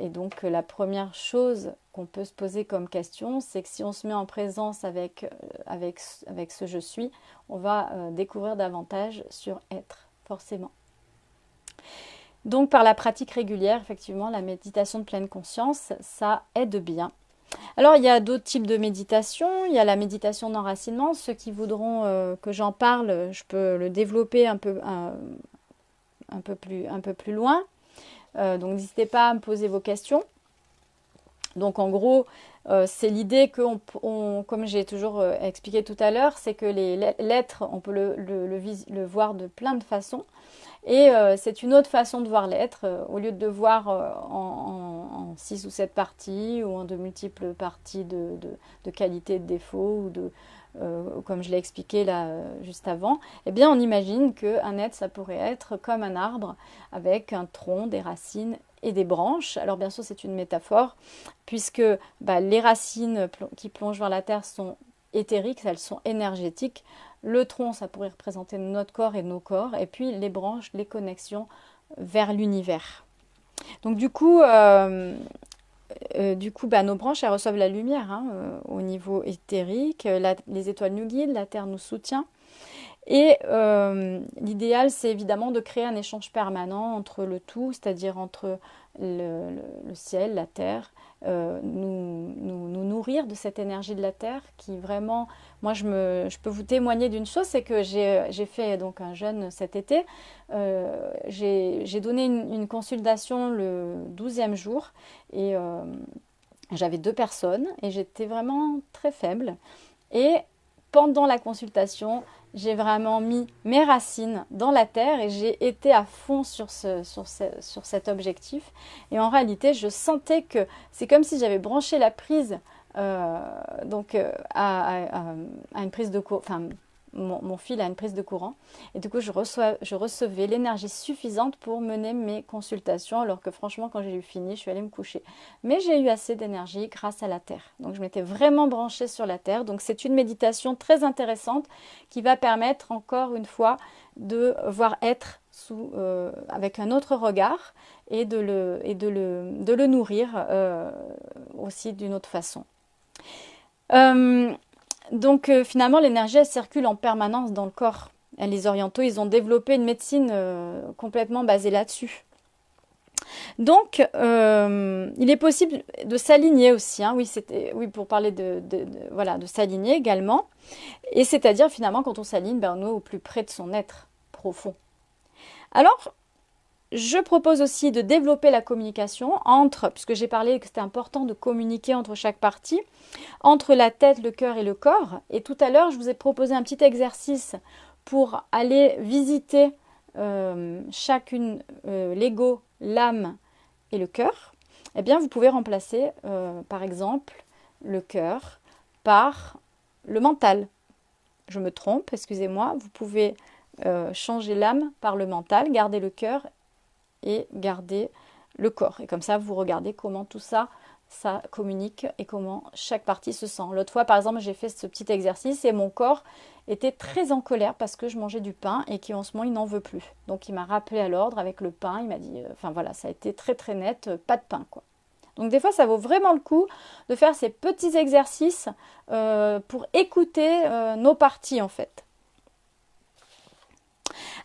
donc la première chose qu'on peut se poser comme question, c'est que si on se met en présence avec ce je suis, on va découvrir davantage sur être, forcément. Donc par la pratique régulière, effectivement, la méditation de pleine conscience, ça aide bien. Alors il y a d'autres types de méditation, il y a la méditation d'enracinement. Ceux qui voudront que j'en parle, je peux le développer un peu plus loin. Donc n'hésitez pas à me poser vos questions. Donc en gros, c'est l'idée que, comme j'ai toujours expliqué tout à l'heure, c'est que l'être, on peut le voir de plein de façons. Et c'est une autre façon de voir l'être, au lieu de le voir en 6 ou 7 parties ou en de multiples parties de qualité, de défaut ou comme je l'ai expliqué là juste avant, eh bien on imagine qu'un être, ça pourrait être comme un arbre avec un tronc, des racines et des branches. Alors bien sûr c'est une métaphore puisque les racines qui plongent vers la terre sont éthériques, elles sont énergétiques. Le tronc, ça pourrait représenter notre corps et nos corps, et puis les branches, les connexions vers l'univers. Donc du coup, nos branches, elles reçoivent la lumière au niveau éthérique. Les étoiles nous guident, la Terre nous soutient. Et l'idéal, c'est évidemment de créer un échange permanent entre le tout, c'est-à-dire entre le ciel, la terre nous nourrir de cette énergie de la terre qui vraiment, moi je peux vous témoigner d'une chose, c'est que j'ai fait donc un jeûne cet été. J'ai donné une consultation le 12e jour et j'avais 2 personnes et j'étais vraiment très faible. Et pendant la consultation, j'ai vraiment mis mes racines dans la terre et j'ai été à fond sur cet objectif. Et en réalité, je sentais que c'est comme si j'avais branché la prise à une prise de courant, enfin mon fil à une prise de courant. Et du coup, je recevais l'énergie suffisante pour mener mes consultations, alors que franchement, quand j'ai eu fini, je suis allée me coucher. Mais j'ai eu assez d'énergie grâce à la terre. Donc, je m'étais vraiment branchée sur la terre. Donc, c'est une méditation très intéressante qui va permettre, encore une fois, de voir être avec un autre regard et de le nourrir aussi d'une autre façon. Donc finalement, l'énergie, elle circule en permanence dans le corps. Les orientaux, ils ont développé une médecine complètement basée là-dessus. Donc, il est possible de s'aligner aussi. Hein. Oui, pour parler voilà, de s'aligner également. Et c'est-à-dire, finalement, quand on s'aligne, on est au plus près de son être profond. Alors, je propose aussi de développer la communication puisque j'ai parlé que c'était important de communiquer entre chaque partie, entre la tête, le cœur et le corps. Et tout à l'heure, je vous ai proposé un petit exercice pour aller visiter chacune l'ego, l'âme et le cœur. Eh bien, vous pouvez remplacer, par exemple, le cœur par le mental. Je me trompe, excusez-moi. Vous pouvez changer l'âme par le mental, garder le cœur et garder le corps. Et comme ça, vous regardez comment tout ça communique et comment chaque partie se sent. L'autre fois, par exemple, j'ai fait ce petit exercice et mon corps était très en colère parce que je mangeais du pain et qu'en ce moment, il n'en veut plus. Donc, il m'a rappelé à l'ordre avec le pain. Il m'a dit, enfin voilà, ça a été très très net, pas de pain, quoi. Donc, des fois, ça vaut vraiment le coup de faire ces petits exercices pour écouter nos parties, en fait.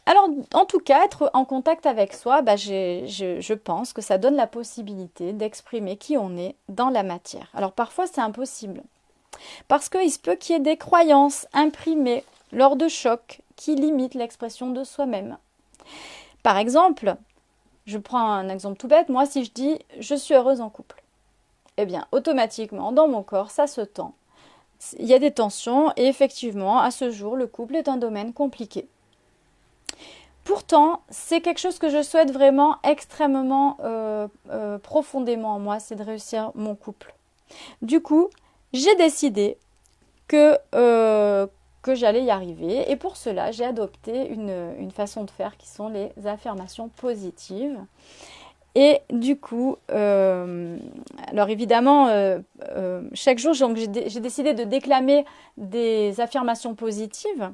Alors, en tout cas, être en contact avec soi, je pense que ça donne la possibilité d'exprimer qui on est dans la matière. Alors, parfois, c'est impossible. Parce qu'il se peut qu'il y ait des croyances imprimées lors de chocs qui limitent l'expression de soi-même. Par exemple, je prends un exemple tout bête. Moi, si je dis « je suis heureuse en couple », eh bien, automatiquement, dans mon corps, ça se tend. Il y a des tensions et effectivement, à ce jour, le couple est un domaine compliqué. Pourtant, c'est quelque chose que je souhaite vraiment extrêmement profondément en moi, c'est de réussir mon couple. Du coup, j'ai décidé que j'allais y arriver et pour cela, j'ai adopté une façon de faire qui sont les affirmations positives. Et du coup, alors évidemment, chaque jour, j'ai décidé de déclamer des affirmations positives.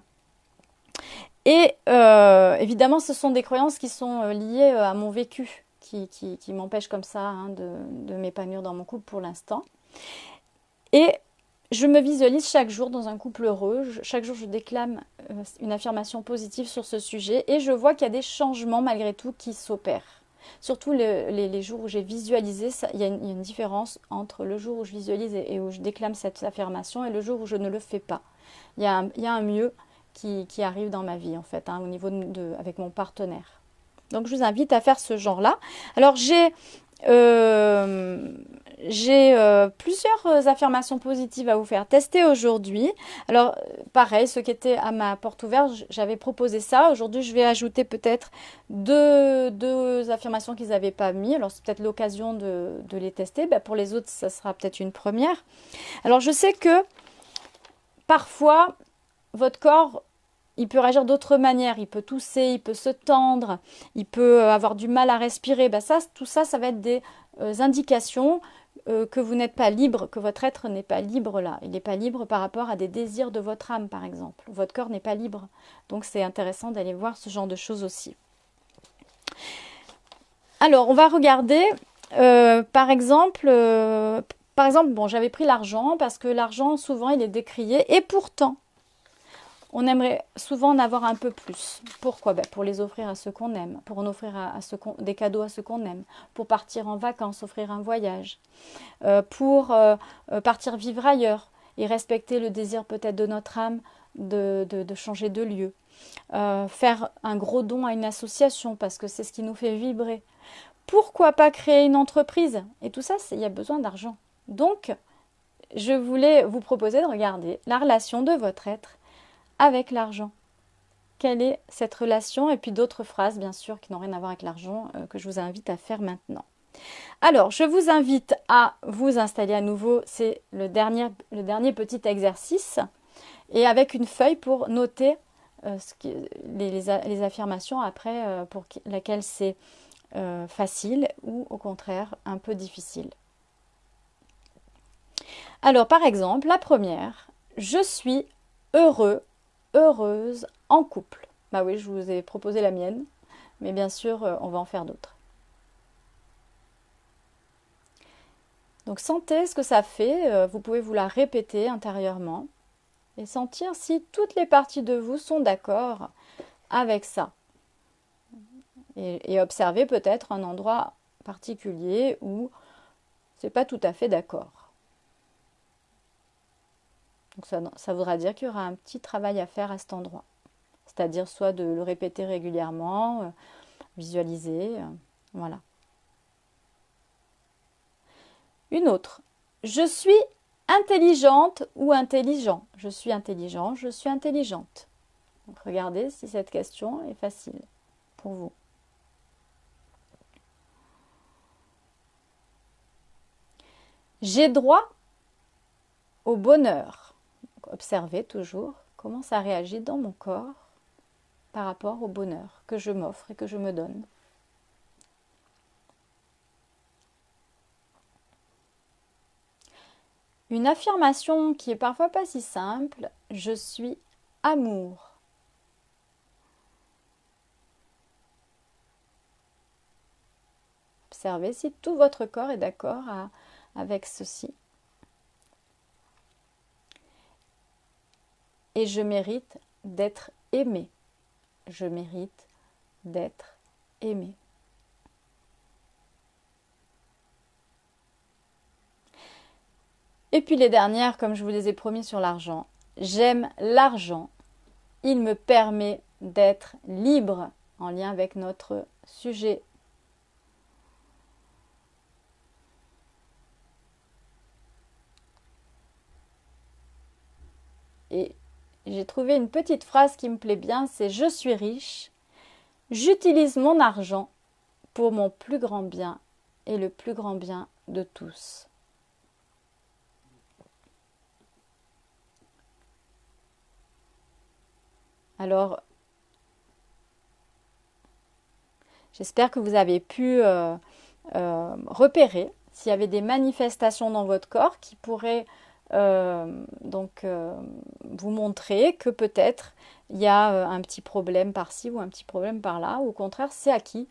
Et évidemment, ce sont des croyances qui sont liées à mon vécu, qui m'empêchent comme ça de m'épanouir dans mon couple pour l'instant. Et je me visualise chaque jour dans un couple heureux. Chaque jour, je déclame une affirmation positive sur ce sujet et je vois qu'il y a des changements malgré tout qui s'opèrent. Surtout les jours où j'ai visualisé, il y a une différence entre le jour où je visualise et où je déclame cette affirmation et le jour où je ne le fais pas. Il y a un mieux qui arrive dans ma vie en fait, au niveau avec mon partenaire. Donc je vous invite à faire ce genre-là. Alors j'ai plusieurs affirmations positives à vous faire tester aujourd'hui. Alors pareil, ceux qui étaient à ma porte ouverte, j'avais proposé ça. Aujourd'hui, je vais ajouter peut-être deux affirmations qu'ils n'avaient pas mis. Alors c'est peut-être l'occasion de les tester. Pour les autres, ça sera peut-être une première. Alors je sais que parfois, votre corps, il peut réagir d'autres manières, il peut tousser, il peut se tendre, il peut avoir du mal à respirer. Tout ça va être des indications que vous n'êtes pas libre, que votre être n'est pas libre là. Il n'est pas libre par rapport à des désirs de votre âme, par exemple. Votre corps n'est pas libre. Donc c'est intéressant d'aller voir ce genre de choses aussi. Alors, on va regarder, par exemple, j'avais pris l'argent parce que l'argent, souvent, il est décrié. Et pourtant, on aimerait souvent en avoir un peu plus. Pourquoi? Ben, pour les offrir à ceux qu'on aime, pour en offrir des cadeaux à ceux qu'on aime, pour partir en vacances, offrir un voyage, pour partir vivre ailleurs et respecter le désir peut-être de notre âme de changer de lieu. Faire un gros don à une association parce que c'est ce qui nous fait vibrer. Pourquoi pas créer une entreprise? Et tout ça, il y a besoin d'argent. Donc, je voulais vous proposer de regarder la relation de votre être avec l'argent. Quelle est cette relation? Et puis d'autres phrases, bien sûr, qui n'ont rien à voir avec l'argent, que je vous invite à faire maintenant. Alors, je vous invite à vous installer à nouveau. C'est le dernier petit exercice. Et avec une feuille pour noter les affirmations après, pour laquelle c'est facile ou au contraire un peu difficile. Alors, par exemple, la première, je suis heureux, heureuse en couple. Bah oui, je vous ai proposé la mienne, mais bien sûr, on va en faire d'autres. Donc, sentez ce que ça fait. Vous pouvez vous la répéter intérieurement et sentir si toutes les parties de vous sont d'accord avec ça. Et observez peut-être un endroit particulier où c'est pas tout à fait d'accord. Donc ça voudra dire qu'il y aura un petit travail à faire à cet endroit. C'est-à-dire soit de le répéter régulièrement, visualiser, voilà. Une autre. Je suis intelligente ou intelligent. Je suis intelligent, je suis intelligente. Donc regardez si cette question est facile pour vous. J'ai droit au bonheur. Donc, observez toujours comment ça réagit dans mon corps par rapport au bonheur que je m'offre et que je me donne. Une affirmation qui est parfois pas si simple, je suis amour. Observez si tout votre corps est d'accord avec ceci. Et je mérite d'être aimé. Je mérite d'être aimé. Et puis les dernières, comme je vous les ai promis sur l'argent. J'aime l'argent. Il me permet d'être libre en lien avec notre sujet. Et j'ai trouvé une petite phrase qui me plaît bien, c'est « Je suis riche, j'utilise mon argent pour mon plus grand bien et le plus grand bien de tous. » Alors, j'espère que vous avez pu repérer s'il y avait des manifestations dans votre corps qui pourraient vous montrer que peut-être il y a un petit problème par-ci ou un petit problème par-là, ou au contraire, c'est acquis.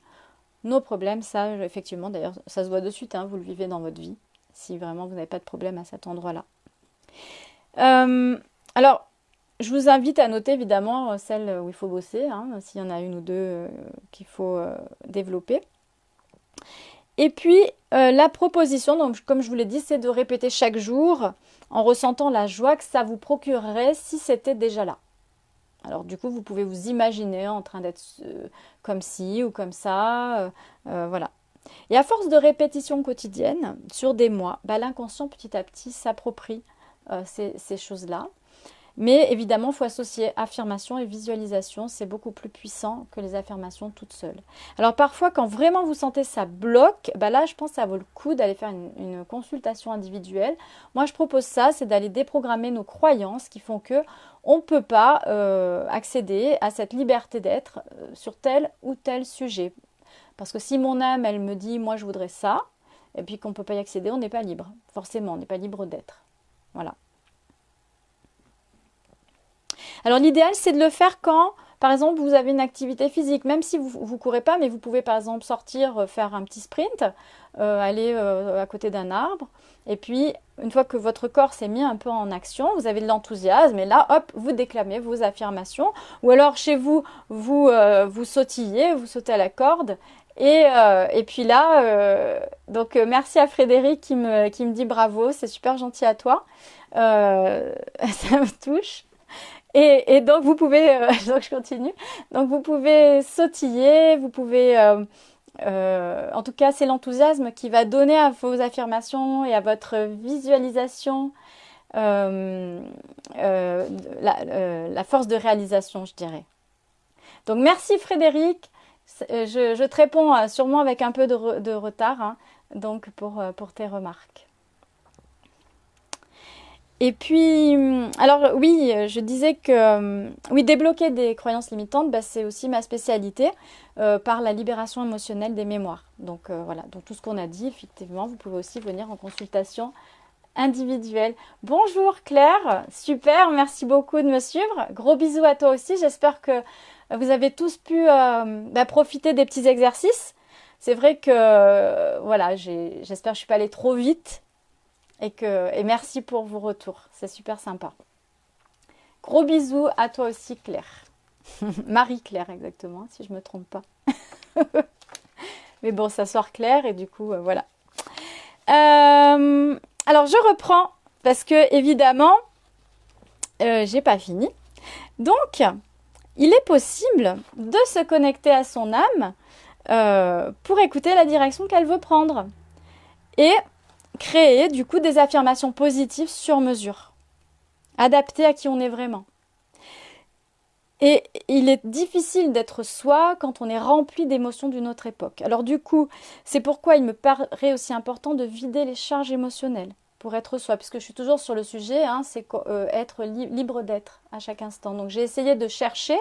Nos problèmes, ça, effectivement, d'ailleurs, ça se voit de suite, hein, vous le vivez dans votre vie, si vraiment vous n'avez pas de problème à cet endroit-là. Alors, je vous invite à noter évidemment celles où il faut bosser, hein, s'il y en a une ou deux qu'il faut développer. Et puis, la proposition, donc, comme je vous l'ai dit, c'est de répéter chaque jour en ressentant la joie que ça vous procurerait si c'était déjà là. Alors du coup, vous pouvez vous imaginer en train d'être comme ci ou comme ça, voilà. Et à force de répétition quotidienne, sur des mois, l'inconscient petit à petit s'approprie ces choses-là. Mais évidemment, il faut associer affirmation et visualisation. C'est beaucoup plus puissant que les affirmations toutes seules. Alors parfois, quand vraiment vous sentez ça bloque, là, je pense que ça vaut le coup d'aller faire une consultation individuelle. Moi, je propose ça, c'est d'aller déprogrammer nos croyances qui font que on ne peut pas accéder à cette liberté d'être sur tel ou tel sujet. Parce que si mon âme, elle me dit, moi, je voudrais ça, et puis qu'on ne peut pas y accéder, on n'est pas libre. Forcément, on n'est pas libre d'être. Voilà. Alors l'idéal, c'est de le faire quand par exemple, vous avez une activité physique, même si vous ne courez pas, mais vous pouvez par exemple sortir, faire un petit sprint, aller à côté d'un arbre. Et puis, une fois que votre corps s'est mis un peu en action, vous avez de l'enthousiasme et là, hop, vous déclamez vos affirmations. Ou alors, chez vous, vous sautillez, vous sautez à la corde. Et puis là, merci à Frédéric qui me dit bravo, c'est super gentil à toi. Ça me touche. Et donc, vous pouvez, donc je continue. Donc, vous pouvez sautiller, vous pouvez... en tout cas, c'est l'enthousiasme qui va donner à vos affirmations et à votre visualisation la force de réalisation, je dirais. Donc, merci Frédéric. Je te réponds sûrement avec un peu de retard, hein, donc pour tes remarques. Et puis, alors oui, je disais que oui, débloquer des croyances limitantes, bah, c'est aussi ma spécialité par la libération émotionnelle des mémoires. Donc voilà, donc tout ce qu'on a dit, effectivement, vous pouvez aussi venir en consultation individuelle. Bonjour Claire, super, merci beaucoup de me suivre. Gros bisous à toi aussi, j'espère que vous avez tous pu profiter des petits exercices. C'est vrai que voilà, j'espère que je ne suis pas allée trop vite. Et merci pour vos retours, c'est super sympa. Gros bisous à toi aussi Claire. Marie-Claire exactement, si je ne me trompe pas. Mais bon, ça sort Claire et du coup, voilà. Alors, je reprends parce que, évidemment, j'ai pas fini. Donc, il est possible de se connecter à son âme pour écouter la direction qu'elle veut prendre. Et créer du coup des affirmations positives sur mesure, adaptées à qui on est vraiment. Et il est difficile d'être soi quand on est rempli d'émotions d'une autre époque. Alors du coup, c'est pourquoi il me paraît aussi important de vider les charges émotionnelles pour être soi, puisque je suis toujours sur le sujet, hein, c'est être libre d'être à chaque instant. Donc j'ai essayé de chercher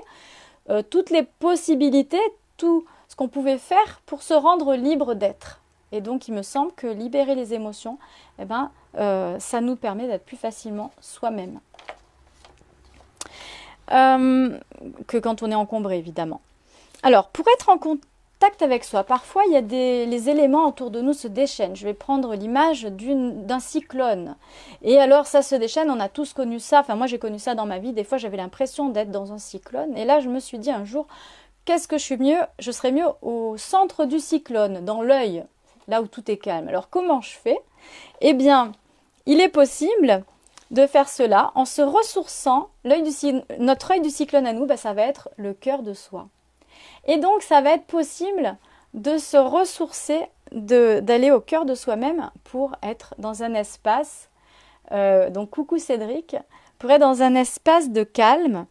toutes les possibilités, tout ce qu'on pouvait faire pour se rendre libre d'être. Et donc, il me semble que libérer les émotions, ça nous permet d'être plus facilement soi-même. Que quand on est encombré, évidemment. Alors, pour être en contact avec soi, parfois, il y a les éléments autour de nous se déchaînent. Je vais prendre l'image d'un cyclone. Et alors, ça se déchaîne, on a tous connu ça. Enfin, moi, j'ai connu ça dans ma vie. Des fois, j'avais l'impression d'être dans un cyclone. Et là, je me suis dit un jour, qu'est-ce que je serais mieux au centre du cyclone, dans l'œil, là où tout est calme. Alors comment je fais? Eh bien, il est possible de faire cela en se ressourçant. Notre œil du cyclone à nous, ça va être le cœur de soi. Et donc, ça va être possible de se ressourcer, d'aller au cœur de soi-même pour être dans un espace, donc coucou Cédric, pour être dans un espace de calme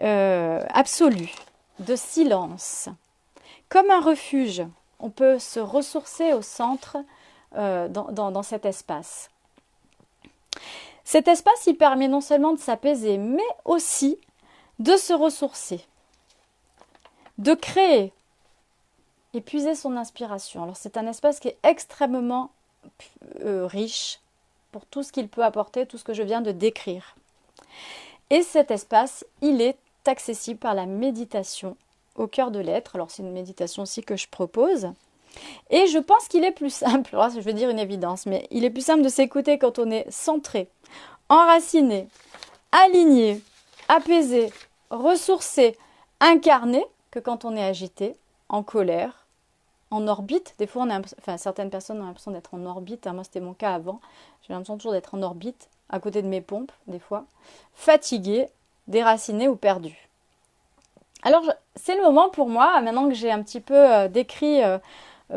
absolu, de silence, comme un refuge. On peut se ressourcer au centre dans cet espace. Cet espace, il permet non seulement de s'apaiser, mais aussi de se ressourcer, de créer et puiser son inspiration. Alors c'est un espace qui est extrêmement riche pour tout ce qu'il peut apporter, tout ce que je viens de décrire. Et cet espace, il est accessible par la méditation au cœur de l'être. Alors c'est une méditation aussi que je propose. Et je pense qu'il est plus simple, alors je vais dire une évidence, mais il est plus simple de s'écouter quand on est centré, enraciné, aligné, apaisé, ressourcé, incarné, que quand on est agité, en colère, en orbite. Des fois, certaines personnes ont l'impression d'être en orbite. Moi, c'était mon cas avant. J'ai l'impression toujours d'être en orbite, à côté de mes pompes, des fois. Fatigué, déraciné ou perdu. Alors, c'est le moment pour moi, maintenant que j'ai un petit peu décrit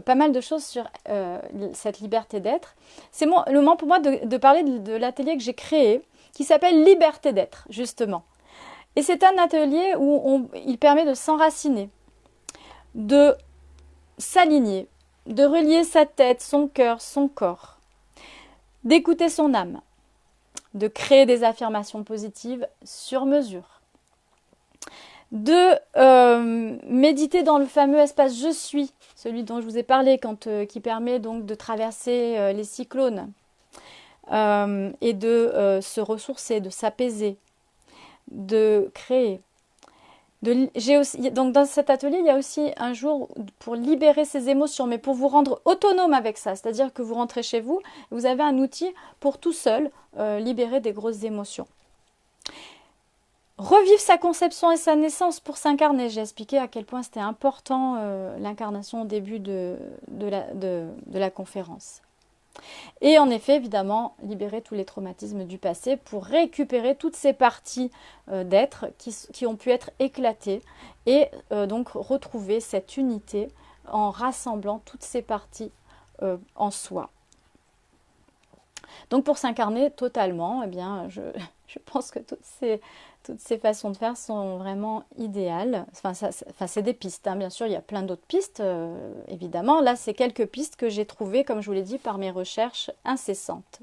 pas mal de choses sur cette liberté d'être, c'est le moment pour moi de parler de l'atelier que j'ai créé, qui s'appelle Liberté d'être, justement. Et c'est un atelier où il permet de s'enraciner, de s'aligner, de relier sa tête, son cœur, son corps, d'écouter son âme, de créer des affirmations positives sur mesure, de méditer dans le fameux espace je suis, celui dont je vous ai parlé, qui permet donc de traverser les cyclones et de se ressourcer, de s'apaiser, de créer. J'ai aussi, donc dans cet atelier, il y a aussi un jour pour libérer ses émotions, mais pour vous rendre autonome avec ça. C'est-à-dire que vous rentrez chez vous, vous avez un outil pour tout seul libérer des grosses émotions. Revivre sa conception et sa naissance pour s'incarner. J'ai expliqué à quel point c'était important l'incarnation au début de la conférence. Et en effet, évidemment, libérer tous les traumatismes du passé pour récupérer toutes ces parties d'être qui ont pu être éclatées et donc retrouver cette unité en rassemblant toutes ces parties en soi. Donc pour s'incarner totalement, eh bien, je pense que toutes ces façons de faire sont vraiment idéales. Enfin, c'est des pistes, hein. Bien sûr, il y a plein d'autres pistes, évidemment. Là, c'est quelques pistes que j'ai trouvées, comme je vous l'ai dit, par mes recherches incessantes.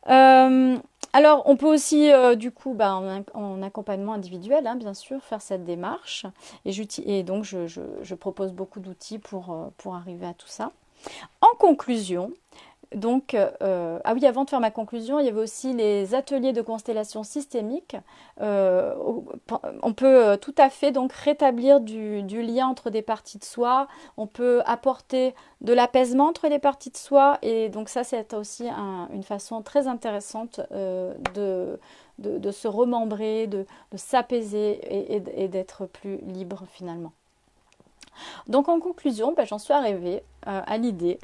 Alors, on peut aussi, du coup, en accompagnement individuel, hein, bien sûr, faire cette démarche. Et donc, je propose beaucoup d'outils pour arriver à tout ça. En conclusion, donc, ah oui, avant de faire ma conclusion, il y avait aussi les ateliers de constellation systémique. On peut tout à fait donc rétablir du lien entre des parties de soi. On peut apporter de l'apaisement entre les parties de soi. Et donc ça, c'est aussi une façon très intéressante de se remembrer, de s'apaiser et d'être plus libre finalement. Donc en conclusion, j'en suis arrivée à l'idée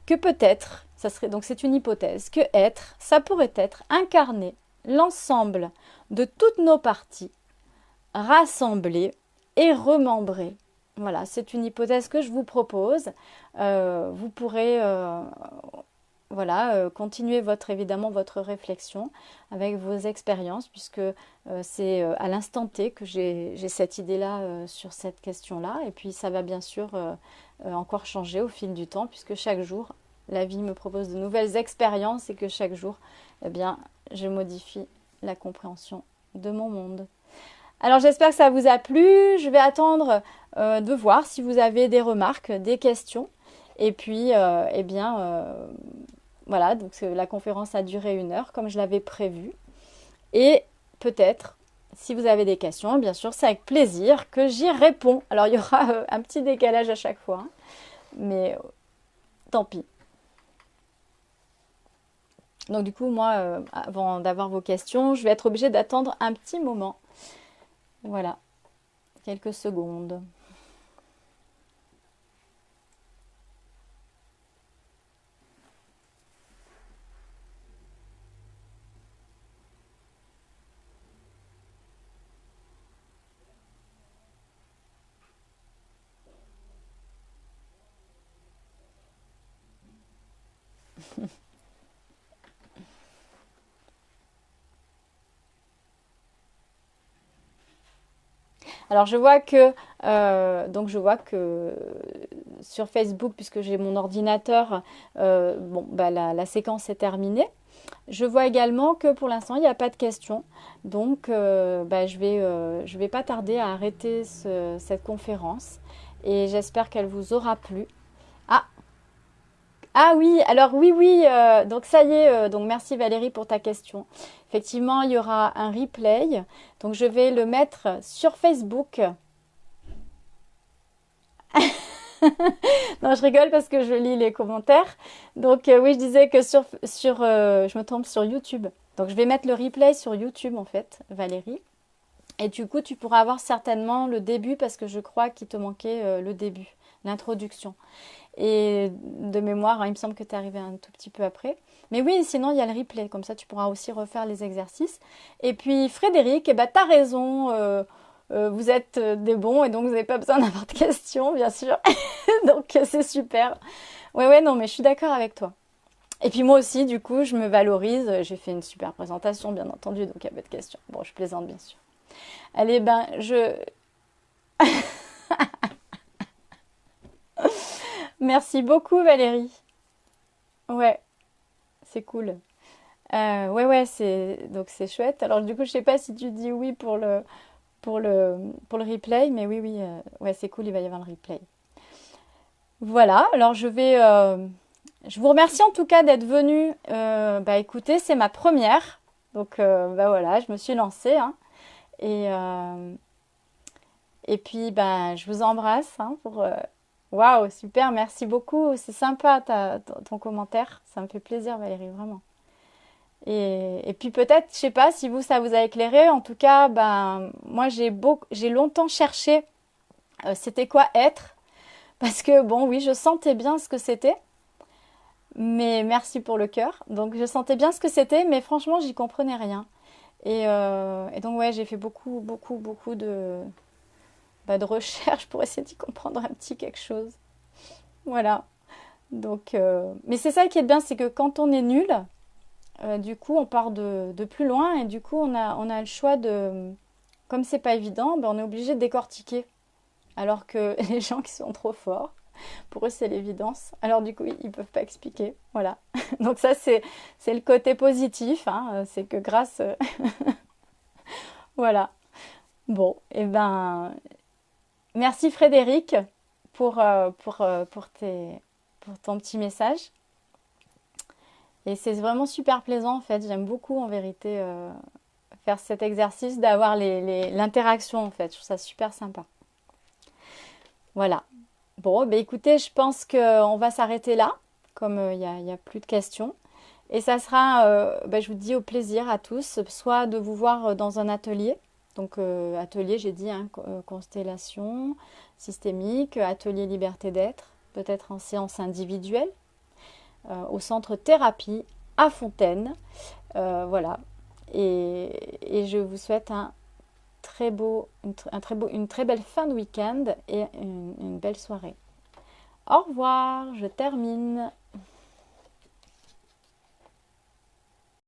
que peut-être, donc c'est une hypothèse, que être, ça pourrait être incarner l'ensemble de toutes nos parties, rassemblées et remembrées. Voilà, c'est une hypothèse que je vous propose. Vous pourrez continuer évidemment votre réflexion avec vos expériences, puisque c'est à l'instant T que j'ai cette idée-là sur cette question-là. Et puis ça va bien sûr encore changer au fil du temps, puisque chaque jour, la vie me propose de nouvelles expériences et que chaque jour, eh bien, je modifie la compréhension de mon monde. Alors j'espère que ça vous a plu. Je vais attendre de voir si vous avez des remarques, des questions. Et puis, voilà, donc la conférence a duré 1 heure comme je l'avais prévu. Et peut-être, si vous avez des questions, bien sûr, c'est avec plaisir que j'y réponds. Alors il y aura un petit décalage à chaque fois, hein, mais tant pis. Donc du coup, moi, avant d'avoir vos questions, je vais être obligée d'attendre un petit moment. Voilà, quelques secondes. Alors je vois que sur Facebook, puisque j'ai mon ordinateur, la séquence est terminée. Je vois également que pour l'instant il n'y a pas de questions, donc je vais pas tarder à arrêter cette conférence et j'espère qu'elle vous aura plu. Ah, ah oui, alors oui, donc ça y est, donc merci Valérie pour ta question. Effectivement, il y aura un replay, donc je vais le mettre sur Facebook. Non, je rigole parce que je lis les commentaires. Donc oui, je disais que je me trompe sur YouTube. Donc je vais mettre le replay sur YouTube en fait, Valérie. Et du coup, tu pourras avoir certainement le début parce que je crois qu'il te manquait le début, l'introduction. Et de mémoire, hein, il me semble que tu es arrivé un tout petit peu après. Mais oui, sinon, il y a le replay. Comme ça, tu pourras aussi refaire les exercices. Et puis, Frédéric, tu as raison. Vous êtes des bons et donc vous n'avez pas besoin d'avoir de questions, bien sûr. Donc, c'est super. Ouais, non, mais je suis d'accord avec toi. Et puis moi aussi, du coup, je me valorise. J'ai fait une super présentation, bien entendu, donc il n'y a pas de questions. Bon, je plaisante, bien sûr. Allez, Merci beaucoup, Valérie. Ouais, c'est cool. Ouais, c'est chouette. Alors du coup, je sais pas si tu dis oui pour le replay, mais oui, ouais, c'est cool, il va y avoir le replay. Voilà, alors je vous remercie en tout cas d'être venu. Écoutez, c'est ma première, donc voilà, je me suis lancée, hein, et Et puis, ben, je vous embrasse hein, pour... Waouh, super, merci beaucoup. C'est sympa ton commentaire. Ça me fait plaisir, Valérie, vraiment. Et puis peut-être, je sais pas si vous, ça vous a éclairé. En tout cas, ben, moi, j'ai longtemps cherché c'était quoi être. Parce que, bon, oui, je sentais bien ce que c'était. Mais merci pour le cœur. Donc, je sentais bien ce que c'était, mais franchement, j'y comprenais rien. Et donc, ouais, j'ai fait beaucoup, beaucoup, beaucoup de recherches pour essayer d'y comprendre un petit quelque chose. Voilà. Donc, mais c'est ça qui est bien, c'est que quand on est nul, du coup, on part de plus loin et du coup, on a le choix de, comme c'est pas évident, ben, on est obligé de décortiquer. Alors que les gens qui sont trop forts, pour eux, c'est l'évidence. Alors du coup, ils peuvent pas expliquer. Voilà. Donc ça, c'est le côté positif. Hein. C'est que grâce... voilà. Bon, et ben, merci Frédéric pour ton petit message. Et c'est vraiment super plaisant en fait. J'aime beaucoup en vérité faire cet exercice d'avoir l'interaction en fait. Je trouve ça super sympa. Voilà. Bon, ben écoutez, je pense qu'on va s'arrêter là, comme il y a plus de questions. Et ça sera, ben, je vous dis au plaisir à tous, soit de vous voir dans un atelier. Donc atelier, j'ai dit, hein, constellation systémique, atelier liberté d'être, peut-être en séance individuelle, au centre thérapie à Fontaine. Voilà. Et je vous souhaite une très belle fin de week-end et une belle soirée. Au revoir, je termine.